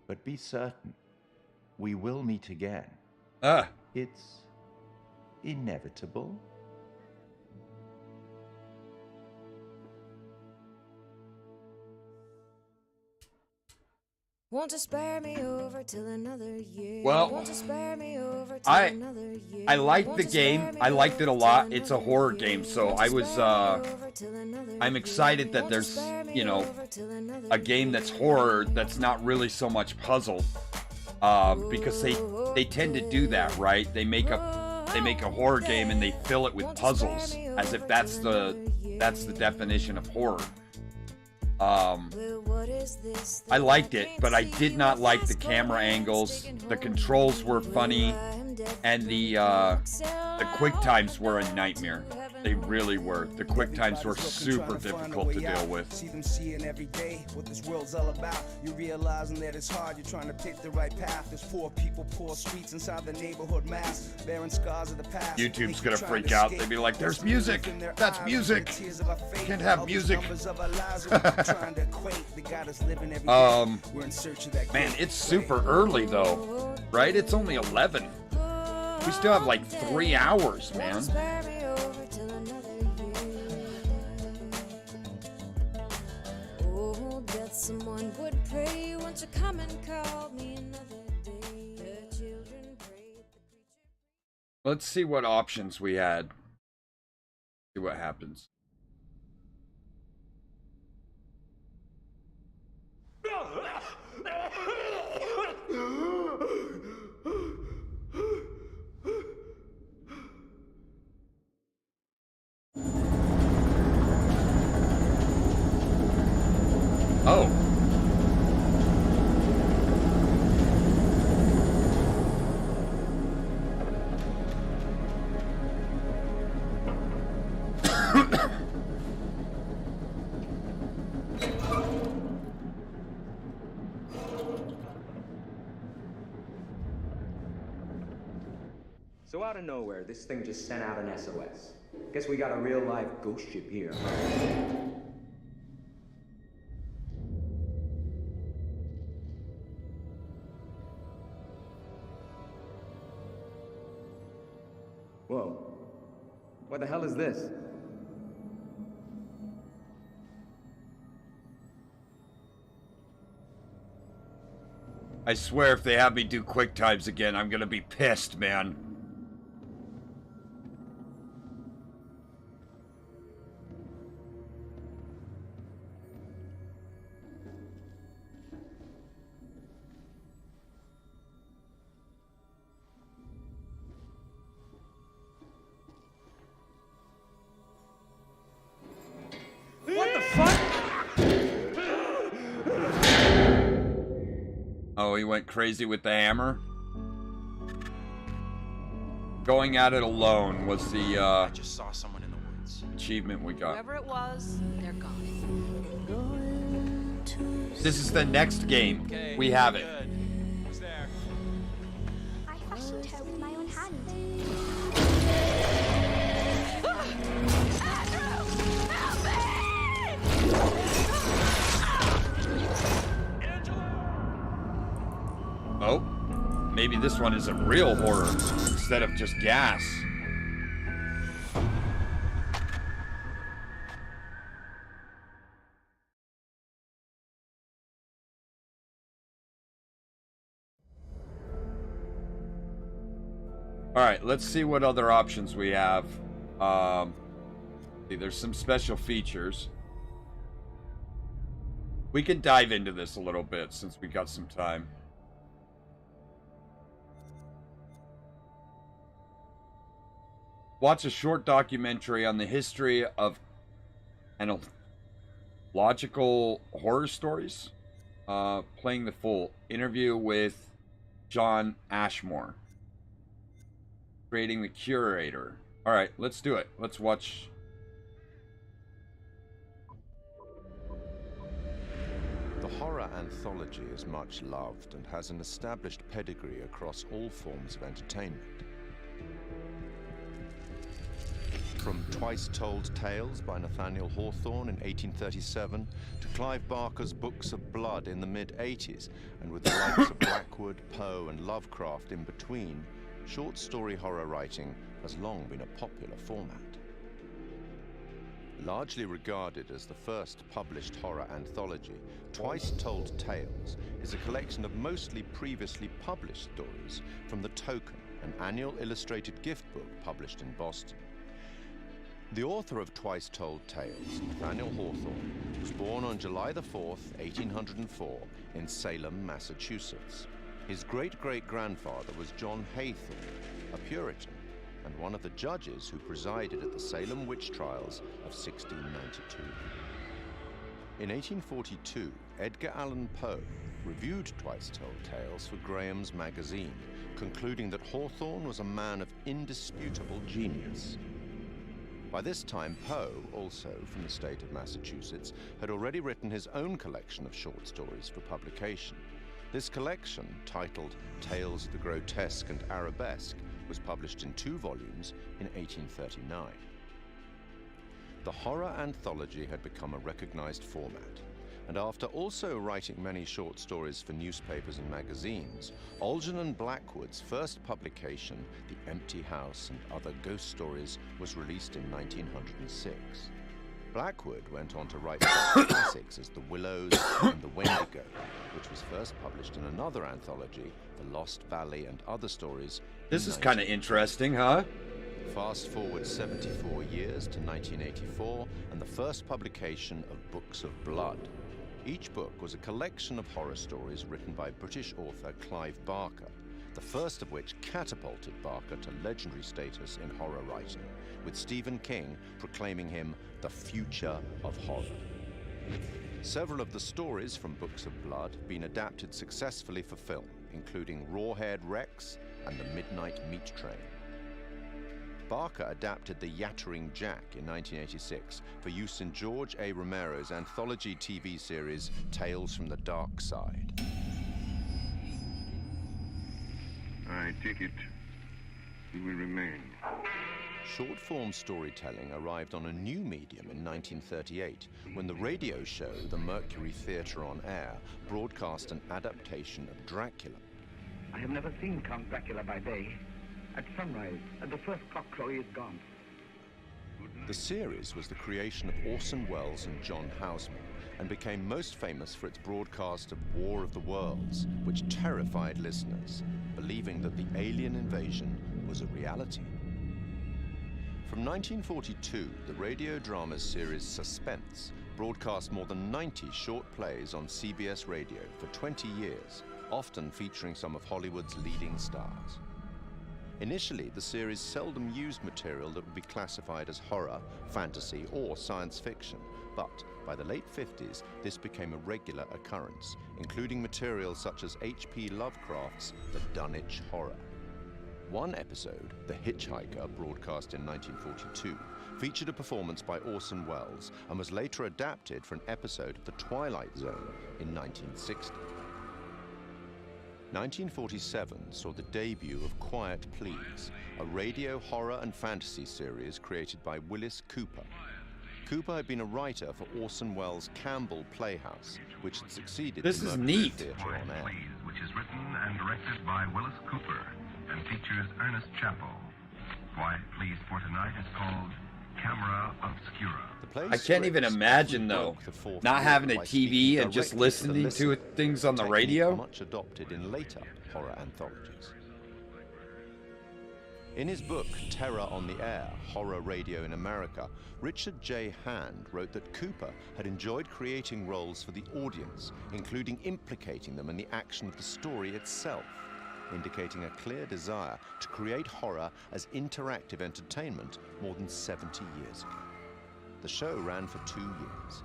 But be certain, we will meet again. It's inevitable. Want to spare me over till another year. Well, Want to spare me over till I another year. liked the game. I liked it a lot. It's a horror game, so I'm excited that there's, you know, a game that's horror that's not really so much puzzle. Because they tend to do that, right? They make a they make a horror game and they fill it with puzzles as if that's the definition of horror. I liked it, but I did not like the camera angles. The controls were funny, and the quick times were a nightmare. They really were. The quick times were super difficult to deal with. See them seeing every day what this world's all about. You're realizing that it's hard. You're trying to pick the right path. There's poor people, poor streets inside the neighborhood mass, bearing scars of the past. YouTube's gonna freak out. They'd be like, "There's music. That's music. Can't have music." Man, it's super early though, right? It's only 11. We still have like 3 hours, man. Someone would pray, won't you come and call me another day? The children prayed, the preacher. Let's see what options we had. See what happens. Oh. So out of nowhere, this thing just sent out an SOS. Guess we got a real life ghost ship here. Whoa. What the hell is this? I swear if they have me do quick times again, I'm gonna be pissed, man. What the fuck? Oh, he went crazy with the hammer? Going at it alone was the I just saw someone in the woods. achievement we got. Whoever it was, they're gone. This is the next game. We have it. Who's there? I fashioned her with my own hand. Oh, maybe this one is a real horror instead of just gas. All right, let's see what other options we have. See, there's some special features. We can dive into this a little bit since we got some time. Watch a short documentary on the history of analogical horror stories. Playing the full interview with John Ashmore. Creating the curator. All right, let's do it. Let's watch. The horror anthology is much loved and has an established pedigree across all forms of entertainment. From Twice Told Tales by Nathaniel Hawthorne in 1837 to Clive Barker's Books of Blood in the mid-80s, and with the likes of Blackwood, Poe and Lovecraft in between, short story horror writing has long been a popular format. Largely regarded as the first published horror anthology, Twice Told Tales is a collection of mostly previously published stories from The Token, an annual illustrated gift book published in Boston. The author of Twice Told Tales, Nathaniel Hawthorne, was born on July the 4th, 1804, in Salem, Massachusetts. His great-great-grandfather was John Haythorne, a Puritan, and one of the judges who presided at the Salem witch trials of 1692. In 1842, Edgar Allan Poe reviewed Twice Told Tales for Graham's magazine, concluding that Hawthorne was a man of indisputable genius. By this time, Poe, also from the state of Massachusetts, had already written his own collection of short stories for publication. This collection, titled Tales of the Grotesque and Arabesque, was published in 2 volumes in 1839. The horror anthology had become a recognized format, and after also writing many short stories for newspapers and magazines, Algernon and Blackwood's first publication, The Empty House and Other Ghost Stories, was released in 1906. Blackwood went on to write classics as The Willows and The Wendigo, which was first published in another anthology, The Lost Valley and Other Stories. This is kind of interesting, huh? Fast forward 74 years to 1984 and the first publication of Books of Blood. Each book was a collection of horror stories written by British author Clive Barker, the first of which catapulted Barker to legendary status in horror writing, with Stephen King proclaiming him the future of horror. Several of the stories from Books of Blood have been adapted successfully for film, including Rawhaired Rex and The Midnight Meat Train. Barker adapted The Yattering Jack in 1986 for use in George A. Romero's anthology TV series Tales from the Dark Side. I take it you will remain. Short-form storytelling arrived on a new medium in 1938 when the radio show The Mercury Theatre on Air broadcast an adaptation of Dracula. I have never seen Count Dracula by day. At sunrise, at the first cockcrow, he is gone. The series was the creation of Orson Welles and John Houseman and became most famous for its broadcast of War of the Worlds, which terrified listeners, believing that the alien invasion was a reality. From 1942, the radio drama series Suspense broadcast more than 90 short plays on CBS radio for 20 years, often featuring some of Hollywood's leading stars. Initially, the series seldom used material that would be classified as horror, fantasy, or science fiction, but by the late 50s, this became a regular occurrence, including material such as H.P. Lovecraft's The Dunwich Horror. One episode, The Hitchhiker, broadcast in 1942, featured a performance by Orson Welles and was later adapted for an episode of The Twilight Zone in 1960. 1947 saw the debut of Quiet Please, a radio horror and fantasy series created by Willis Cooper. Cooper had been a writer for Orson Welles' Campbell Playhouse, which had succeeded This the is Mercury neat. Theatre on Air. Which is written and directed by Willis Cooper and features Ernest Chappell. Quiet Please for tonight is called Camera Obscura. I can't even imagine, though, not having a TV and just listening to things on the radio. Much adopted in later horror anthologies. In his book, Terror on the Air, Horror Radio in America, Richard J. Hand wrote that Cooper had enjoyed creating roles for the audience, including implicating them in the action of the story itself, indicating a clear desire to create horror as interactive entertainment more than 70 years ago. The show ran for 2 years.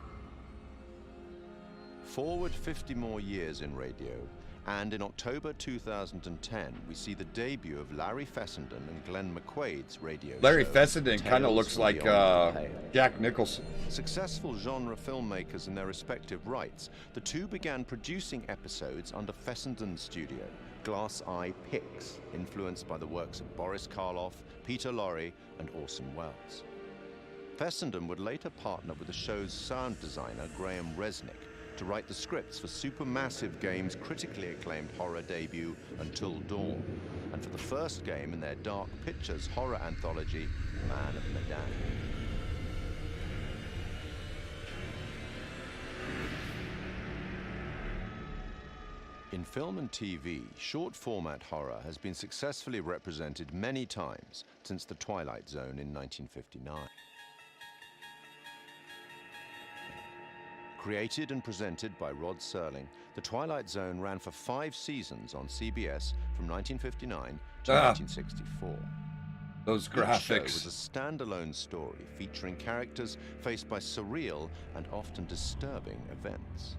Forward 50 more years in radio, and in October 2010, we see the debut of Larry Fessenden and Glenn McQuaid's radio Larry show, Fessenden kind of Tales looks from like Beyond the Pale. Jack Nicholson. Successful genre filmmakers in their respective rights, the two began producing episodes under Fessenden's studio, Glass Eye Pix, influenced by the works of Boris Karloff, Peter Lorre, and Orson Welles. Fessenden would later partner with the show's sound designer, Graham Resnick, to write the scripts for Supermassive Games' critically acclaimed horror debut, Until Dawn, and for the first game in their Dark Pictures horror anthology, Man of Medan. In film and TV, short-format horror has been successfully represented many times since The Twilight Zone in 1959. Created and presented by Rod serling, The Twilight Zone ran for 5 seasons on CBS from 1959 to 1964. Those Each show graphics. was a standalone story featuring characters faced by surreal and often disturbing events.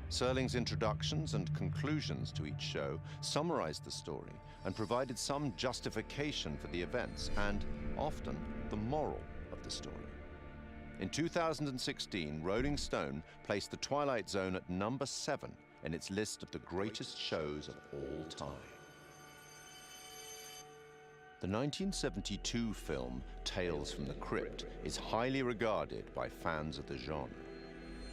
Serling's introductions and conclusions to each show summarized the story and provided some justification for the events and, often, the moral of the story. In 2016, Rolling Stone placed The Twilight Zone at number 7 in its list of the greatest shows of all time. The 1972 film Tales from the Crypt is highly regarded by fans of the genre.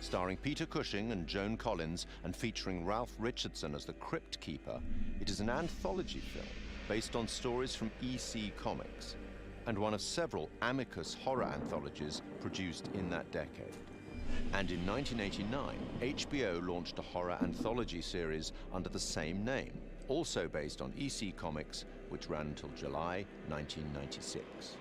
Starring Peter Cushing and Joan Collins and featuring Ralph Richardson as the Crypt Keeper, it is an anthology film based on stories from EC Comics and one of several Amicus horror anthologies produced in that decade. And in 1989, HBO launched a horror anthology series under the same name, also based on EC Comics, which ran until July 1996.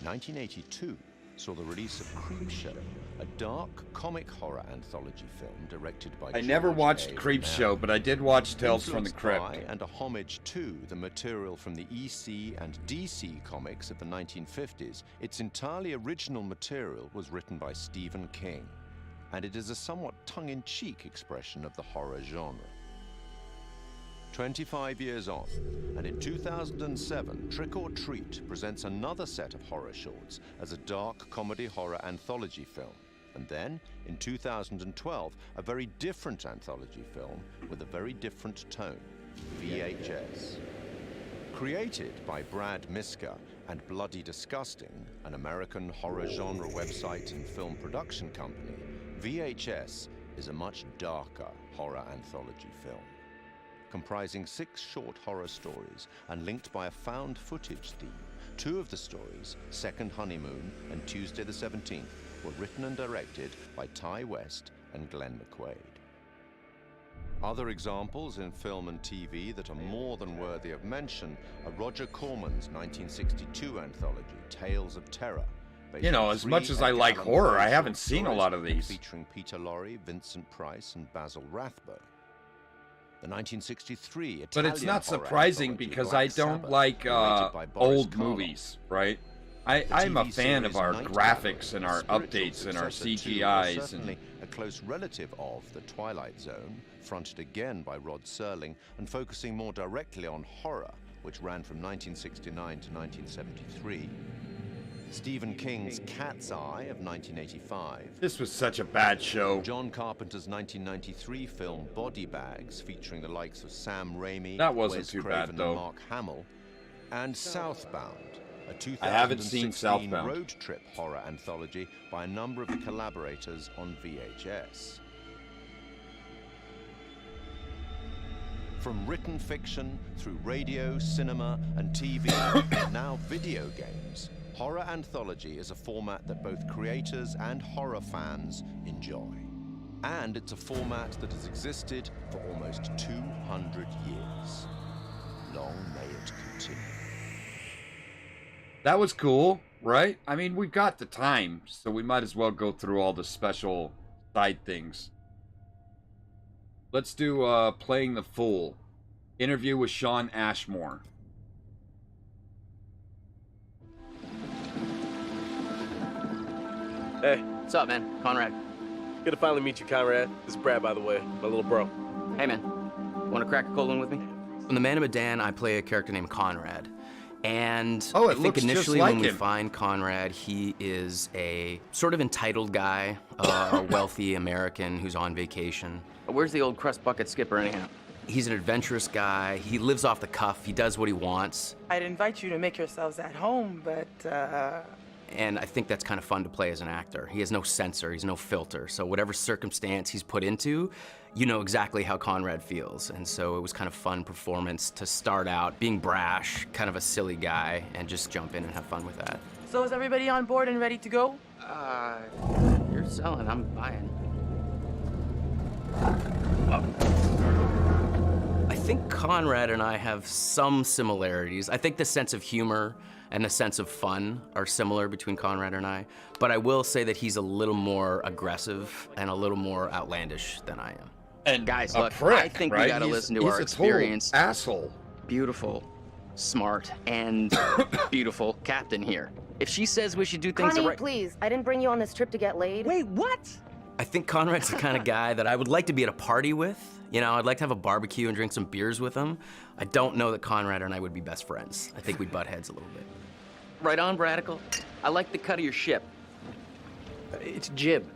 1982 saw the release of Creepshow, a dark comic horror anthology film directed by I never George watched A. Creepshow, Romero. but I did watch Tales from the Influenced Crypt. by and a homage to the material from the EC and DC comics of the 1950s, its entirely original material was written by Stephen King, and it is a somewhat tongue-in-cheek expression of the horror genre. 25 years on, and in 2007, Trick or Treat presents another set of horror shorts as a dark comedy horror anthology film. And then, in 2012, a very different anthology film with a very different tone, VHS. Created by Brad Miska and Bloody Disgusting, an American horror genre website and film production company, VHS is a much darker horror anthology film. Comprising 6 short horror stories and linked by a found footage theme. 2 of the stories, Second Honeymoon and Tuesday the 17th, were written and directed by Ty West and Glenn McQuaid. Other examples in film and TV that are more than worthy of mention are Roger Corman's 1962 anthology, Tales of Terror. You know, as much as I like horror, I haven't seen a lot of these. Featuring Peter Lorre, Vincent Price, and Basil Rathbone. The 1963 Italian But it's not horror surprising anthology, because Black I don't Sabbath, like narrated by Boris old Karloff. movies, right? The I'm a TV fan of series our Night graphics Terror, and our spiritual updates and our successor to, CGIs. was certainly a close relative of The Twilight Zone, fronted again by Rod Serling and focusing more directly on horror, which ran from 1969 to 1973. Stephen King's Cat's Eye of 1985. This was such a bad show. John Carpenter's 1993 film Body Bags, featuring the likes of Sam Raimi, That wasn't Wes too Craven, bad, though. and Mark Hamill, and Southbound, a I haven't seen 2016 Southbound. road trip horror anthology by a number of the collaborators on VHS. From written fiction through radio, cinema, and TV, and now video games, horror anthology is a format that both creators and horror fans enjoy. And it's a format that has existed for almost 200 years. Long may it continue. That was cool, right? I mean, we've got the time, so we might as well go through all the special side things. Let's do Playing the Fool. Interview with Sean Ashmore. Hey. What's up, man? Conrad. Good to finally meet you, Conrad. This is Brad, by the way. My little bro. Hey, man. Want to crack a cold one with me? In The Man of Medan, I play a character named Conrad. And Oh, it I think looks just initially like when we him. find Conrad, he is a sort of entitled guy, a wealthy American who's on vacation. Where's the old crust bucket skipper, anyhow? He's an adventurous guy. He lives off the cuff. He does what he wants. I'd invite you to make yourselves at home, but And I think that's kind of fun to play as an actor. He has no censor, he's no filter. So whatever circumstance he's put into, you know exactly how Conrad feels. And so it was kind of fun performance to start out being brash, kind of a silly guy, and just jump in and have fun with that. so is everybody on board and ready to go? You're selling, I'm buying. I think Conrad and I have some similarities. I think the sense of humor and the sense of fun are similar between Conrad and I, but I will say that he's a little more aggressive and a little more outlandish than I am. And guys, a look, prick, I think right? we gotta He's- listen to he's our a total experienced, asshole, beautiful, smart, and beautiful captain here. If she says we should do things Connie, the right... please. I didn't bring you on this trip to get laid. Wait, what? I think Conrad's the kind of guy that I would like to be at a party with. You know, I'd like to have a barbecue and drink some beers with him. I don't know that Conrad and I would be best friends. I think we'd butt heads a little bit. Right on, Bradical. I like the cut of your ship. It's jib.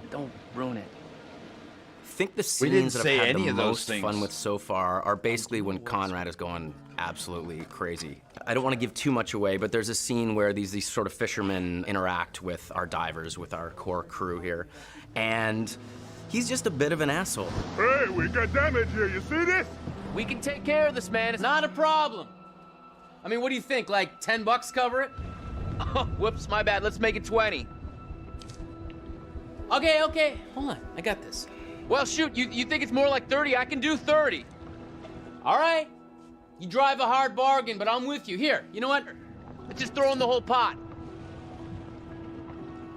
Don't ruin it. I think the We didn't scenes that say I've had any the of those most things. fun with so far are basically when Conrad is going absolutely crazy. I don't want to give too much away, but there's a scene where these sort of fishermen interact with our divers, with our core crew here, and he's just a bit of an asshole. Hey, we got damage here. You see this? We can take care of this, man. It's not a problem. I mean, what do you think? Like $10 cover it? Oh, whoops, my bad. Let's make it 20. Okay. Hold on. I got this. Well, shoot, you think it's more like 30? I can do 30. All right. You drive a hard bargain, but I'm with you. Here, you know what? Let's just throw in the whole pot.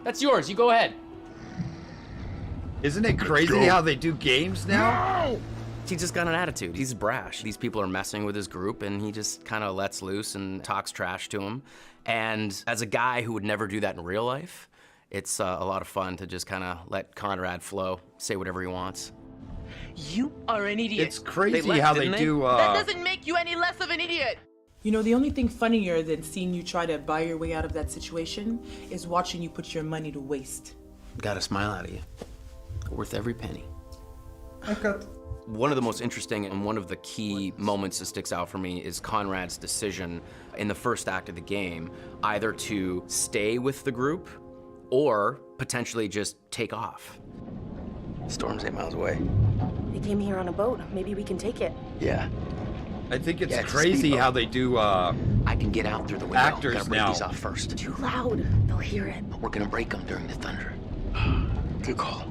That's yours. You go ahead. Isn't it crazy how they do games now? No! He's just got an attitude. He's brash. These people are messing with his group, and he just kind of lets loose and talks trash to them. And as a guy who would never do that in real life, it's a lot of fun to just kind of let Conrad flow, say whatever he wants. You are an idiot. It's crazy how they do. That doesn't make you any less of an idiot. You know, the only thing funnier than seeing you try to buy your way out of that situation is watching you put your money to waste. Got a smile out of you. Worth every penny. I cut. One of the most interesting and one of the key moments that sticks out for me is Conrad's decision in the first act of the game, either to stay with the group or potentially just take off. Storm's 8 miles away. They came here on a boat. Maybe we can take it. Yeah. I think it's Yeah, it's a crazy speedboat. how they do I can get out through the window. actors Gotta break now. these off first. Too loud. They'll hear it. We're gonna break them during the thunder. Good call.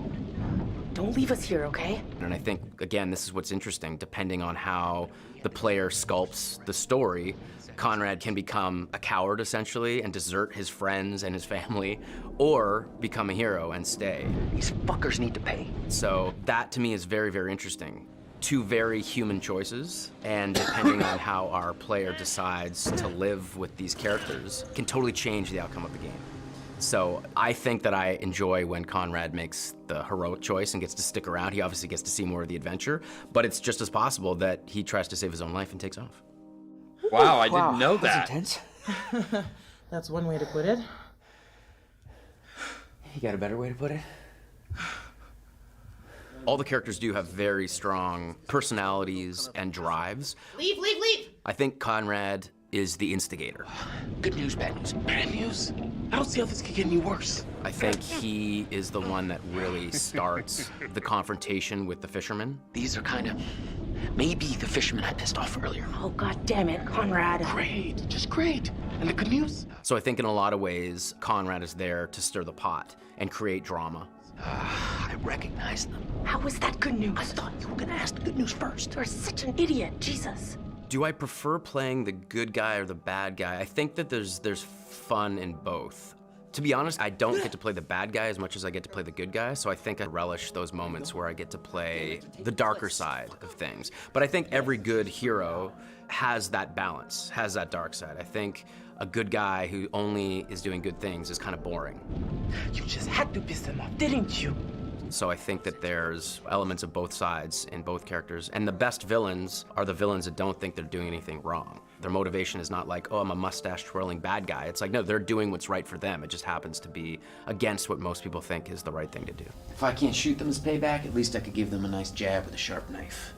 Don't leave us here, okay? And I think, again, this is what's interesting. Depending on how the player sculpts the story, Conrad can become a coward, essentially, and desert his friends and his family, or become a hero and stay. These fuckers need to pay. So that, to me, is very, very interesting. Two very human choices, and depending on how our player decides to live with these characters, can totally change the outcome of the game. So I think that I enjoy when Conrad makes the heroic choice and gets to stick around. He obviously gets to see more of the adventure, but it's just as possible that he tries to save his own life and takes off. Wow, I didn't know that. Intense. That's one way to put it. You got a better way to put it? All the characters do have very strong personalities and drives. Leave! I think Conrad is the instigator. Good news, bad news. Bad news? I don't see how this could get any worse. I think he is the one that really starts the confrontation with the fishermen. These are kind of... Maybe the fishermen I pissed off earlier. Oh, God damn it, Conrad. Great, just great. And the good news? So I think in a lot of ways, Conrad is there to stir the pot and create drama. I recognize them. How was that good news? I thought you were gonna ask the good news first. You're such an idiot, Jesus. Do I prefer playing the good guy or the bad guy? I think that there's fun in both. To be honest, I don't get to play the bad guy as much as I get to play the good guy, so I think I relish those moments where I get to play the darker side of things. But I think every good hero has that balance, has that dark side. I think a good guy who only is doing good things is kind of boring. You just had to piss them off, didn't you? So I think that there's elements of both sides in both characters. And the best villains are the villains that don't think they're doing anything wrong. Their motivation is not like, oh, I'm a mustache-twirling bad guy. It's like, no, they're doing what's right for them. It just happens to be against what most people think is the right thing to do. If I can't shoot them as payback, at least I could give them a nice jab with a sharp knife.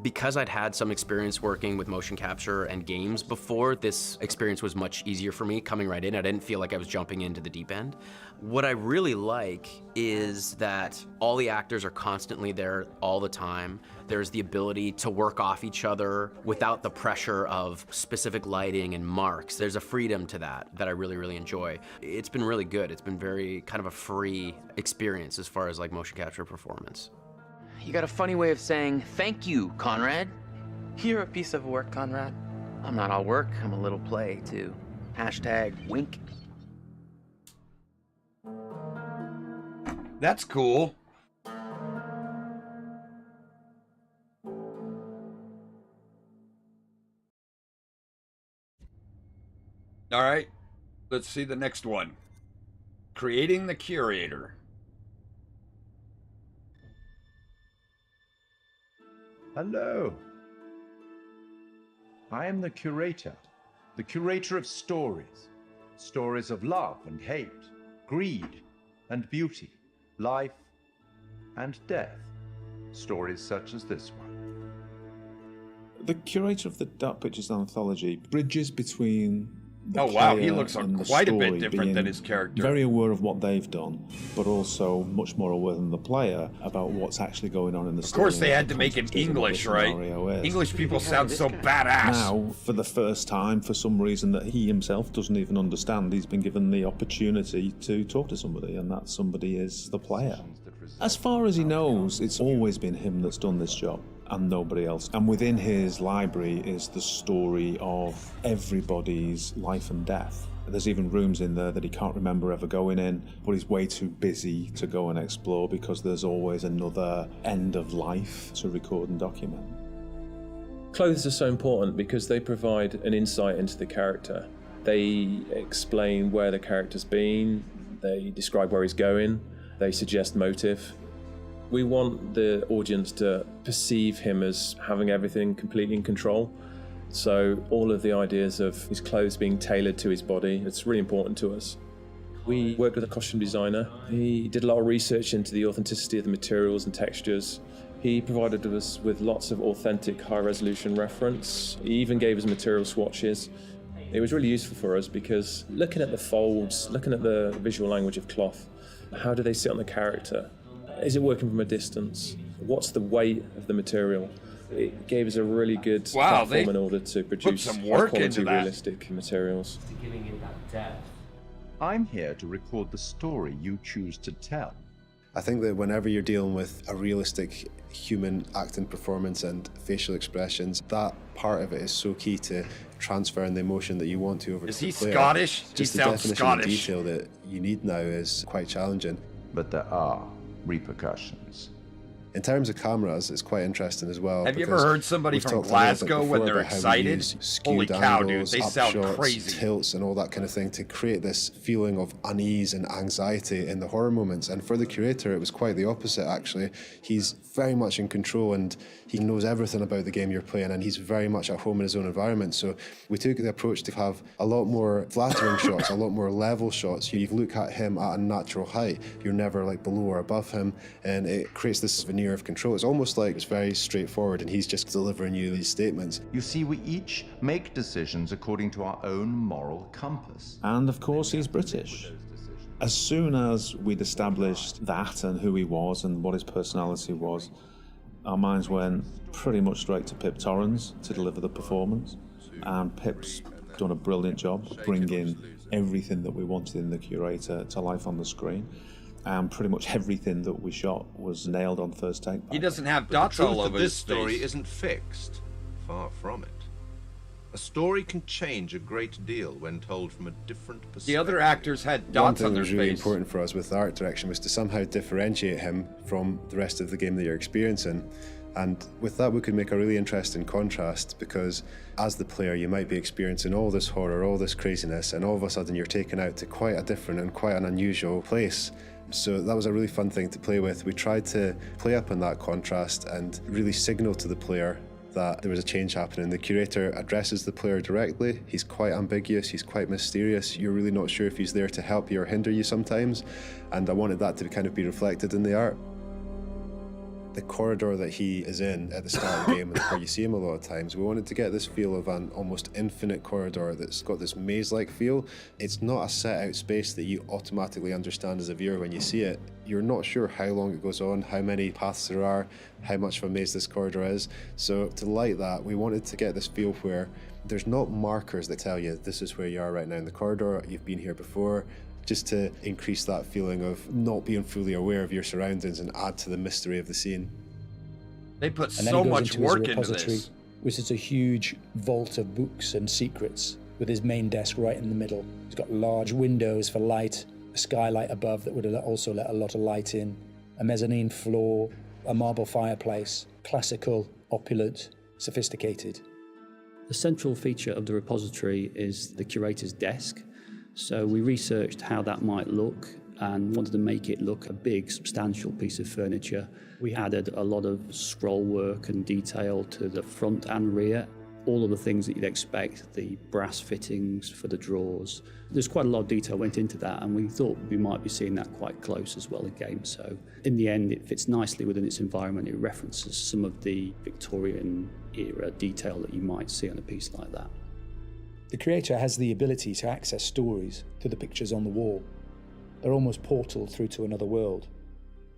Because I'd had some experience working with motion capture and games before, this experience was much easier for me coming right in. I didn't feel like I was jumping into the deep end. What I really like is that all the actors are constantly there all the time. There's the ability to work off each other without the pressure of specific lighting and marks. There's a freedom to that I really, really enjoy. It's been really good. It's been very kind of a free experience as far as like motion capture performance. You got a funny way of saying thank you, Conrad. You're a piece of work, Conrad. I'm not all work, I'm a little play, too. #wink. That's cool. All right, let's see the next one. Creating the curator. Hello. I am the curator of stories. Stories of love and hate, greed and beauty, life and death. Stories such as this one. The curator of the Dark Pictures Anthology bridges between the Oh wow, he player looks and the quite a bit story, different than being his character. very aware of what they've done, but also much more aware than the player about what's actually going on in the Of story. course, they and had what to the make it context is and what the English, right? scenario is. English people sound so badass. Now, for the first time, for some reason that he himself doesn't even understand, he's been given the opportunity to talk to somebody, and that somebody is the player. As far as he knows, it's always been him that's done this job, and nobody else. And within his library is the story of everybody's life and death. There's even rooms in there that he can't remember ever going in, but he's way too busy to go and explore because there's always another end of life to record and document. Clothes are so important because they provide an insight into the character. They explain where the character's been, they describe where he's going, they suggest motive. We want the audience to perceive him as having everything completely in control. So all of the ideas of his clothes being tailored to his body, it's really important to us. We worked with a costume designer. He did a lot of research into the authenticity of the materials and textures. He provided us with lots of authentic high-resolution reference. He even gave us material swatches. It was really useful for us because looking at the folds, looking at the visual language of cloth, how do they sit on the character? Is it working from a distance? What's the weight of the material? It gave us a really good platform in order to produce high-quality, realistic materials. Giving it that depth. I'm here to record the story you choose to tell. I think that whenever you're dealing with a realistic human acting performance and facial expressions, that part of it is so key to transferring the emotion that you want to over to the player. Is he Scottish? Just He the sounds definition Scottish. of detail that you need now is quite challenging. But there are repercussions. In terms of cameras, it's quite interesting as well. Have you ever because heard somebody we've from talked a little bit Glasgow before when they're about how we excited? use skewed Holy cow, dude, angles, they sound upshots, crazy. tilts, and all that kind of thing to create this feeling of unease and anxiety in the horror moments. And for the curator, it was quite the opposite, actually. He's very much in control and he knows everything about the game you're playing, and he's very much at home in his own environment. So we took the approach to have a lot more flattering shots, a lot more level shots. You look at him at a natural height. You're never like below or above him, and it creates this veneer of control. It's almost like it's very straightforward and he's just delivering you these statements. You see, we each make decisions according to our own moral compass. And of course, he's British. As soon as we'd established that and who he was and what his personality was, our minds went pretty much straight to Pip Torrens to deliver the performance. And Pip's done a brilliant job bringing everything that we wanted in the curator to life on the screen. And pretty much everything that we shot was nailed on first take. He doesn't have dots all over this his story face. isn't fixed. Far from it. A story can change a great deal when told from a different perspective. The other actors had One dots thing on that their was really face. important for us with the art direction was to somehow differentiate him from the rest of the game that you're experiencing. And with that, we could make a really interesting contrast because as the player, you might be experiencing all this horror, all this craziness, and all of a sudden you're taken out to quite a different and quite an unusual place. So that was a really fun thing to play with. We tried to play up on that contrast and really signal to the player that there was a change happening. The curator addresses the player directly. He's quite ambiguous, he's quite mysterious. You're really not sure if he's there to help you or hinder you sometimes. And I wanted that to kind of be reflected in the art. The corridor that he is in at the start of the game, where you see him a lot of times, we wanted to get this feel of an almost infinite corridor that's got this maze-like feel. It's not a set-out space that you automatically understand as a viewer when you see it. You're not sure how long it goes on, how many paths there are, how much of a maze this corridor is. So to light that, we wanted to get this feel where there's not markers that tell you this is where you are right now in the corridor, you've been here before, just to increase that feeling of not being fully aware of your surroundings and add to the mystery of the scene. They put And then so he goes much into his work into repository, this. which is a huge vault of books and secrets with his main desk right in the middle. He's got large windows for light, a skylight above that would also let a lot of light in, a mezzanine floor, a marble fireplace, classical, opulent, sophisticated. The central feature of the repository is the curator's desk. So we researched how that might look and wanted to make it look a big, substantial piece of furniture. We added a lot of scroll work and detail to the front and rear. All of the things that you'd expect, the brass fittings for the drawers. There's quite a lot of detail went into that, and we thought we might be seeing that quite close as well again. So in the end, it fits nicely within its environment. It references some of the Victorian era detail that you might see on a piece like that. The creator has the ability to access stories through the pictures on the wall. They're almost portaled through to another world.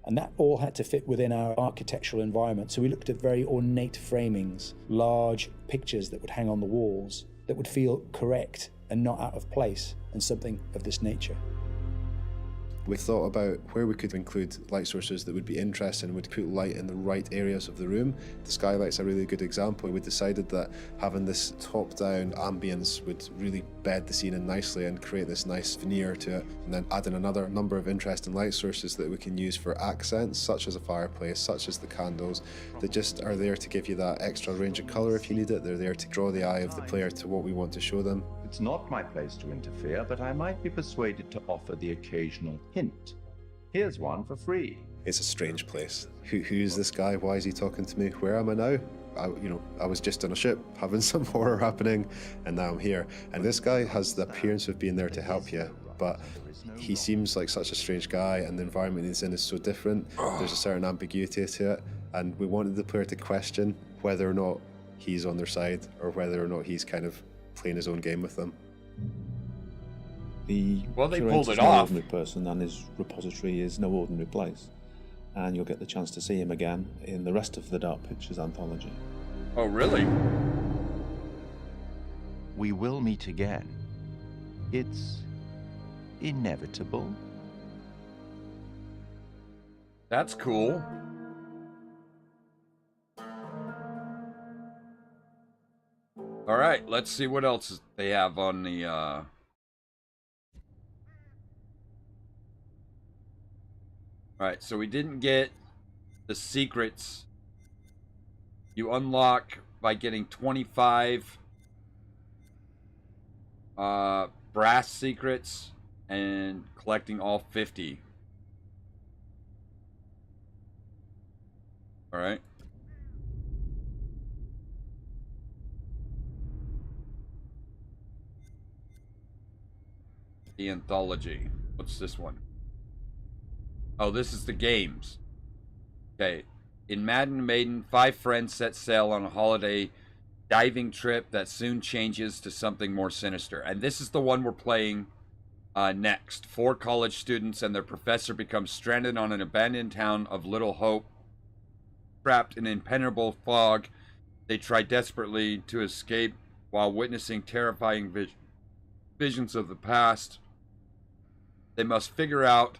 And that all had to fit within our architectural environment. So we looked at very ornate framings, large pictures that would hang on the walls, that would feel correct and not out of place, and something of this nature. We thought about where we could include light sources that would be interesting, would put light in the right areas of the room. The skylight's a really good example. We decided that having this top-down ambience would really bed the scene in nicely and create this nice veneer to it. And then adding another number of interesting light sources that we can use for accents, such as a fireplace, such as the candles, that just are there to give you that extra range of colour if you need it. They're there to draw the eye of the player to what we want to show them. It's not my place to interfere, but I might be persuaded to offer the occasional hint. Here's one for free. It's a strange place. Who's this guy? Why is he talking to me? Where am I now? I was just on a ship having some horror happening, and now I'm here. And this guy has the appearance of being there to help you, but he seems like such a strange guy, and the environment he's in is so different. There's a certain ambiguity to it, and we wanted the player to question whether or not he's on their side, or whether or not he's kind of playing his own game with them. They pulled it no off. Ordinary person, and his repository is no ordinary place. And you'll get the chance to see him again in the rest of the Dark Pictures Anthology. Oh, really? We will meet again. It's inevitable. That's cool. All right, let's see what else they have on the All right, so we didn't get the secrets. You unlock by getting 25 brass secrets and collecting all 50. All right. The anthology. What's this one? Oh, this is the games. Okay. In Medan, 5 friends set sail on a holiday diving trip that soon changes to something more sinister. And this is the one we're playing next. 4 college students and their professor become stranded on an abandoned town of Little Hope. Trapped in impenetrable fog, they try desperately to escape while witnessing terrifying visions of the past. They must figure out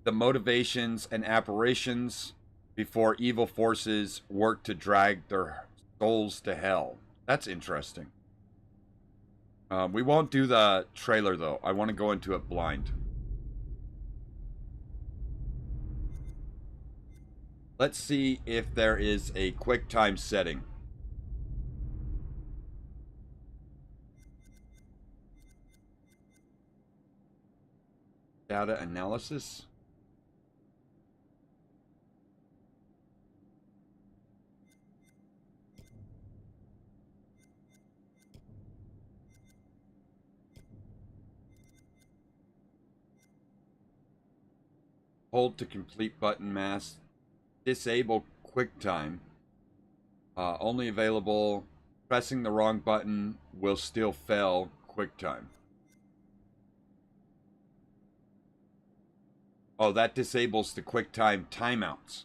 the motivations and apparitions before evil forces work to drag their souls to hell. That's interesting. We won't do the trailer, though. I want to go into it blind. Let's see if there is a QuickTime setting. Data analysis. Hold to complete button mask. Disable QuickTime. Only available. Pressing the wrong button will still fail QuickTime. Oh, that disables the QuickTime timeouts.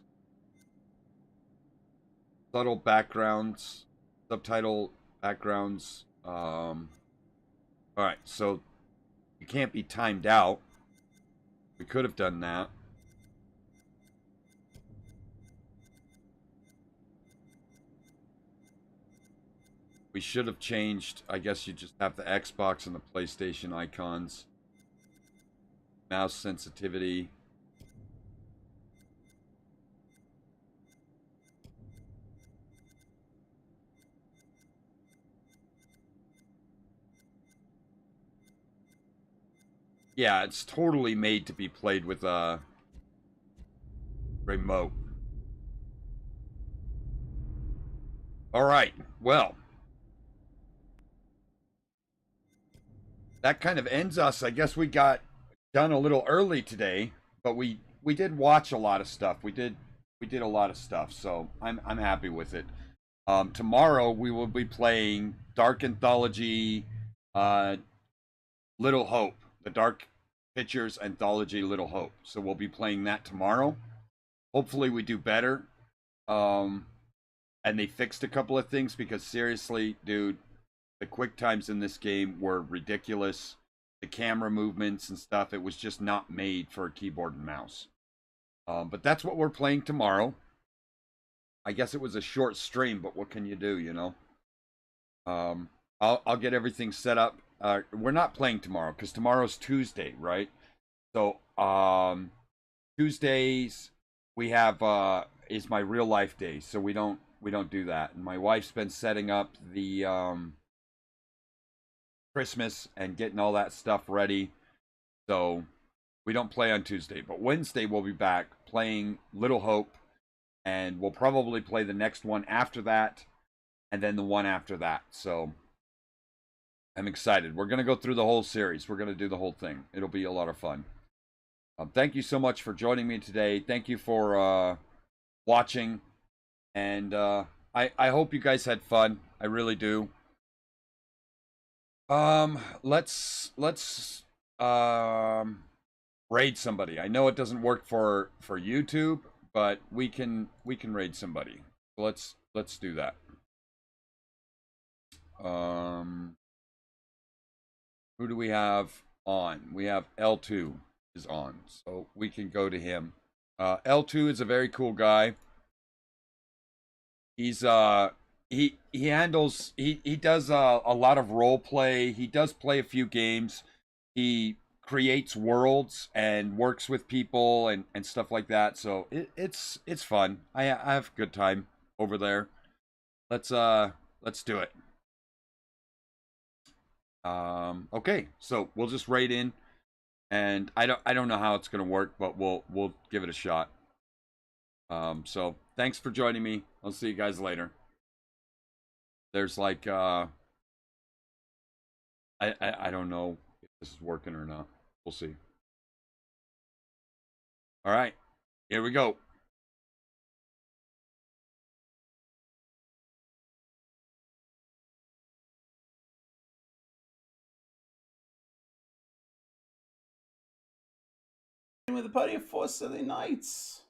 Subtle backgrounds. Subtitle backgrounds. Alright, so you can't be timed out. We could have done that. We should have changed, I guess you just have the Xbox and the PlayStation icons. Mouse sensitivity. Yeah, it's totally made to be played with a remote. All right, well, that kind of ends us. I guess we got done a little early today, but we did watch a lot of stuff. We did a lot of stuff, so I'm happy with it. Tomorrow we will be playing Dark Anthology, Little Hope, the Dark Pictures Anthology, Little Hope. So we'll be playing that tomorrow. Hopefully we do better. And they fixed a couple of things because seriously, dude, the quick times in this game were ridiculous. The camera movements and stuff, it was just not made for a keyboard and mouse. But that's what we're playing tomorrow. I guess it was a short stream, but what can you do, you know? I'll get everything set up. We're not playing tomorrow because tomorrow's Tuesday, right? So Tuesdays we have is my real life day, so we don't do that. And my wife's been setting up the Christmas and getting all that stuff ready. So we don't play on Tuesday, but Wednesday we'll be back playing Little Hope, and we'll probably play the next one after that, and then the one after that. So I'm excited. We're going to go through the whole series. We're going to do the whole thing. It'll be a lot of fun. Thank you so much for joining me today. Thank you for watching. And I hope you guys had fun. I really do. Let's raid somebody. I know it doesn't work for YouTube, but we can raid somebody. Let's do that. Who do we have on? We have L2 is on, so we can go to him. L2 is a very cool guy. He's he handles he does a lot of role play. He does play a few games. He creates worlds and works with people and stuff like that. So it's fun. I have a good time over there. Let's do it. Okay, so we'll just raid in, and I don't know how it's gonna work, but we'll give it a shot. So thanks for joining me. I'll see you guys later. There's like I don't know if this is working or not. We'll see. All right, here we go. With a party of 4 silly knights.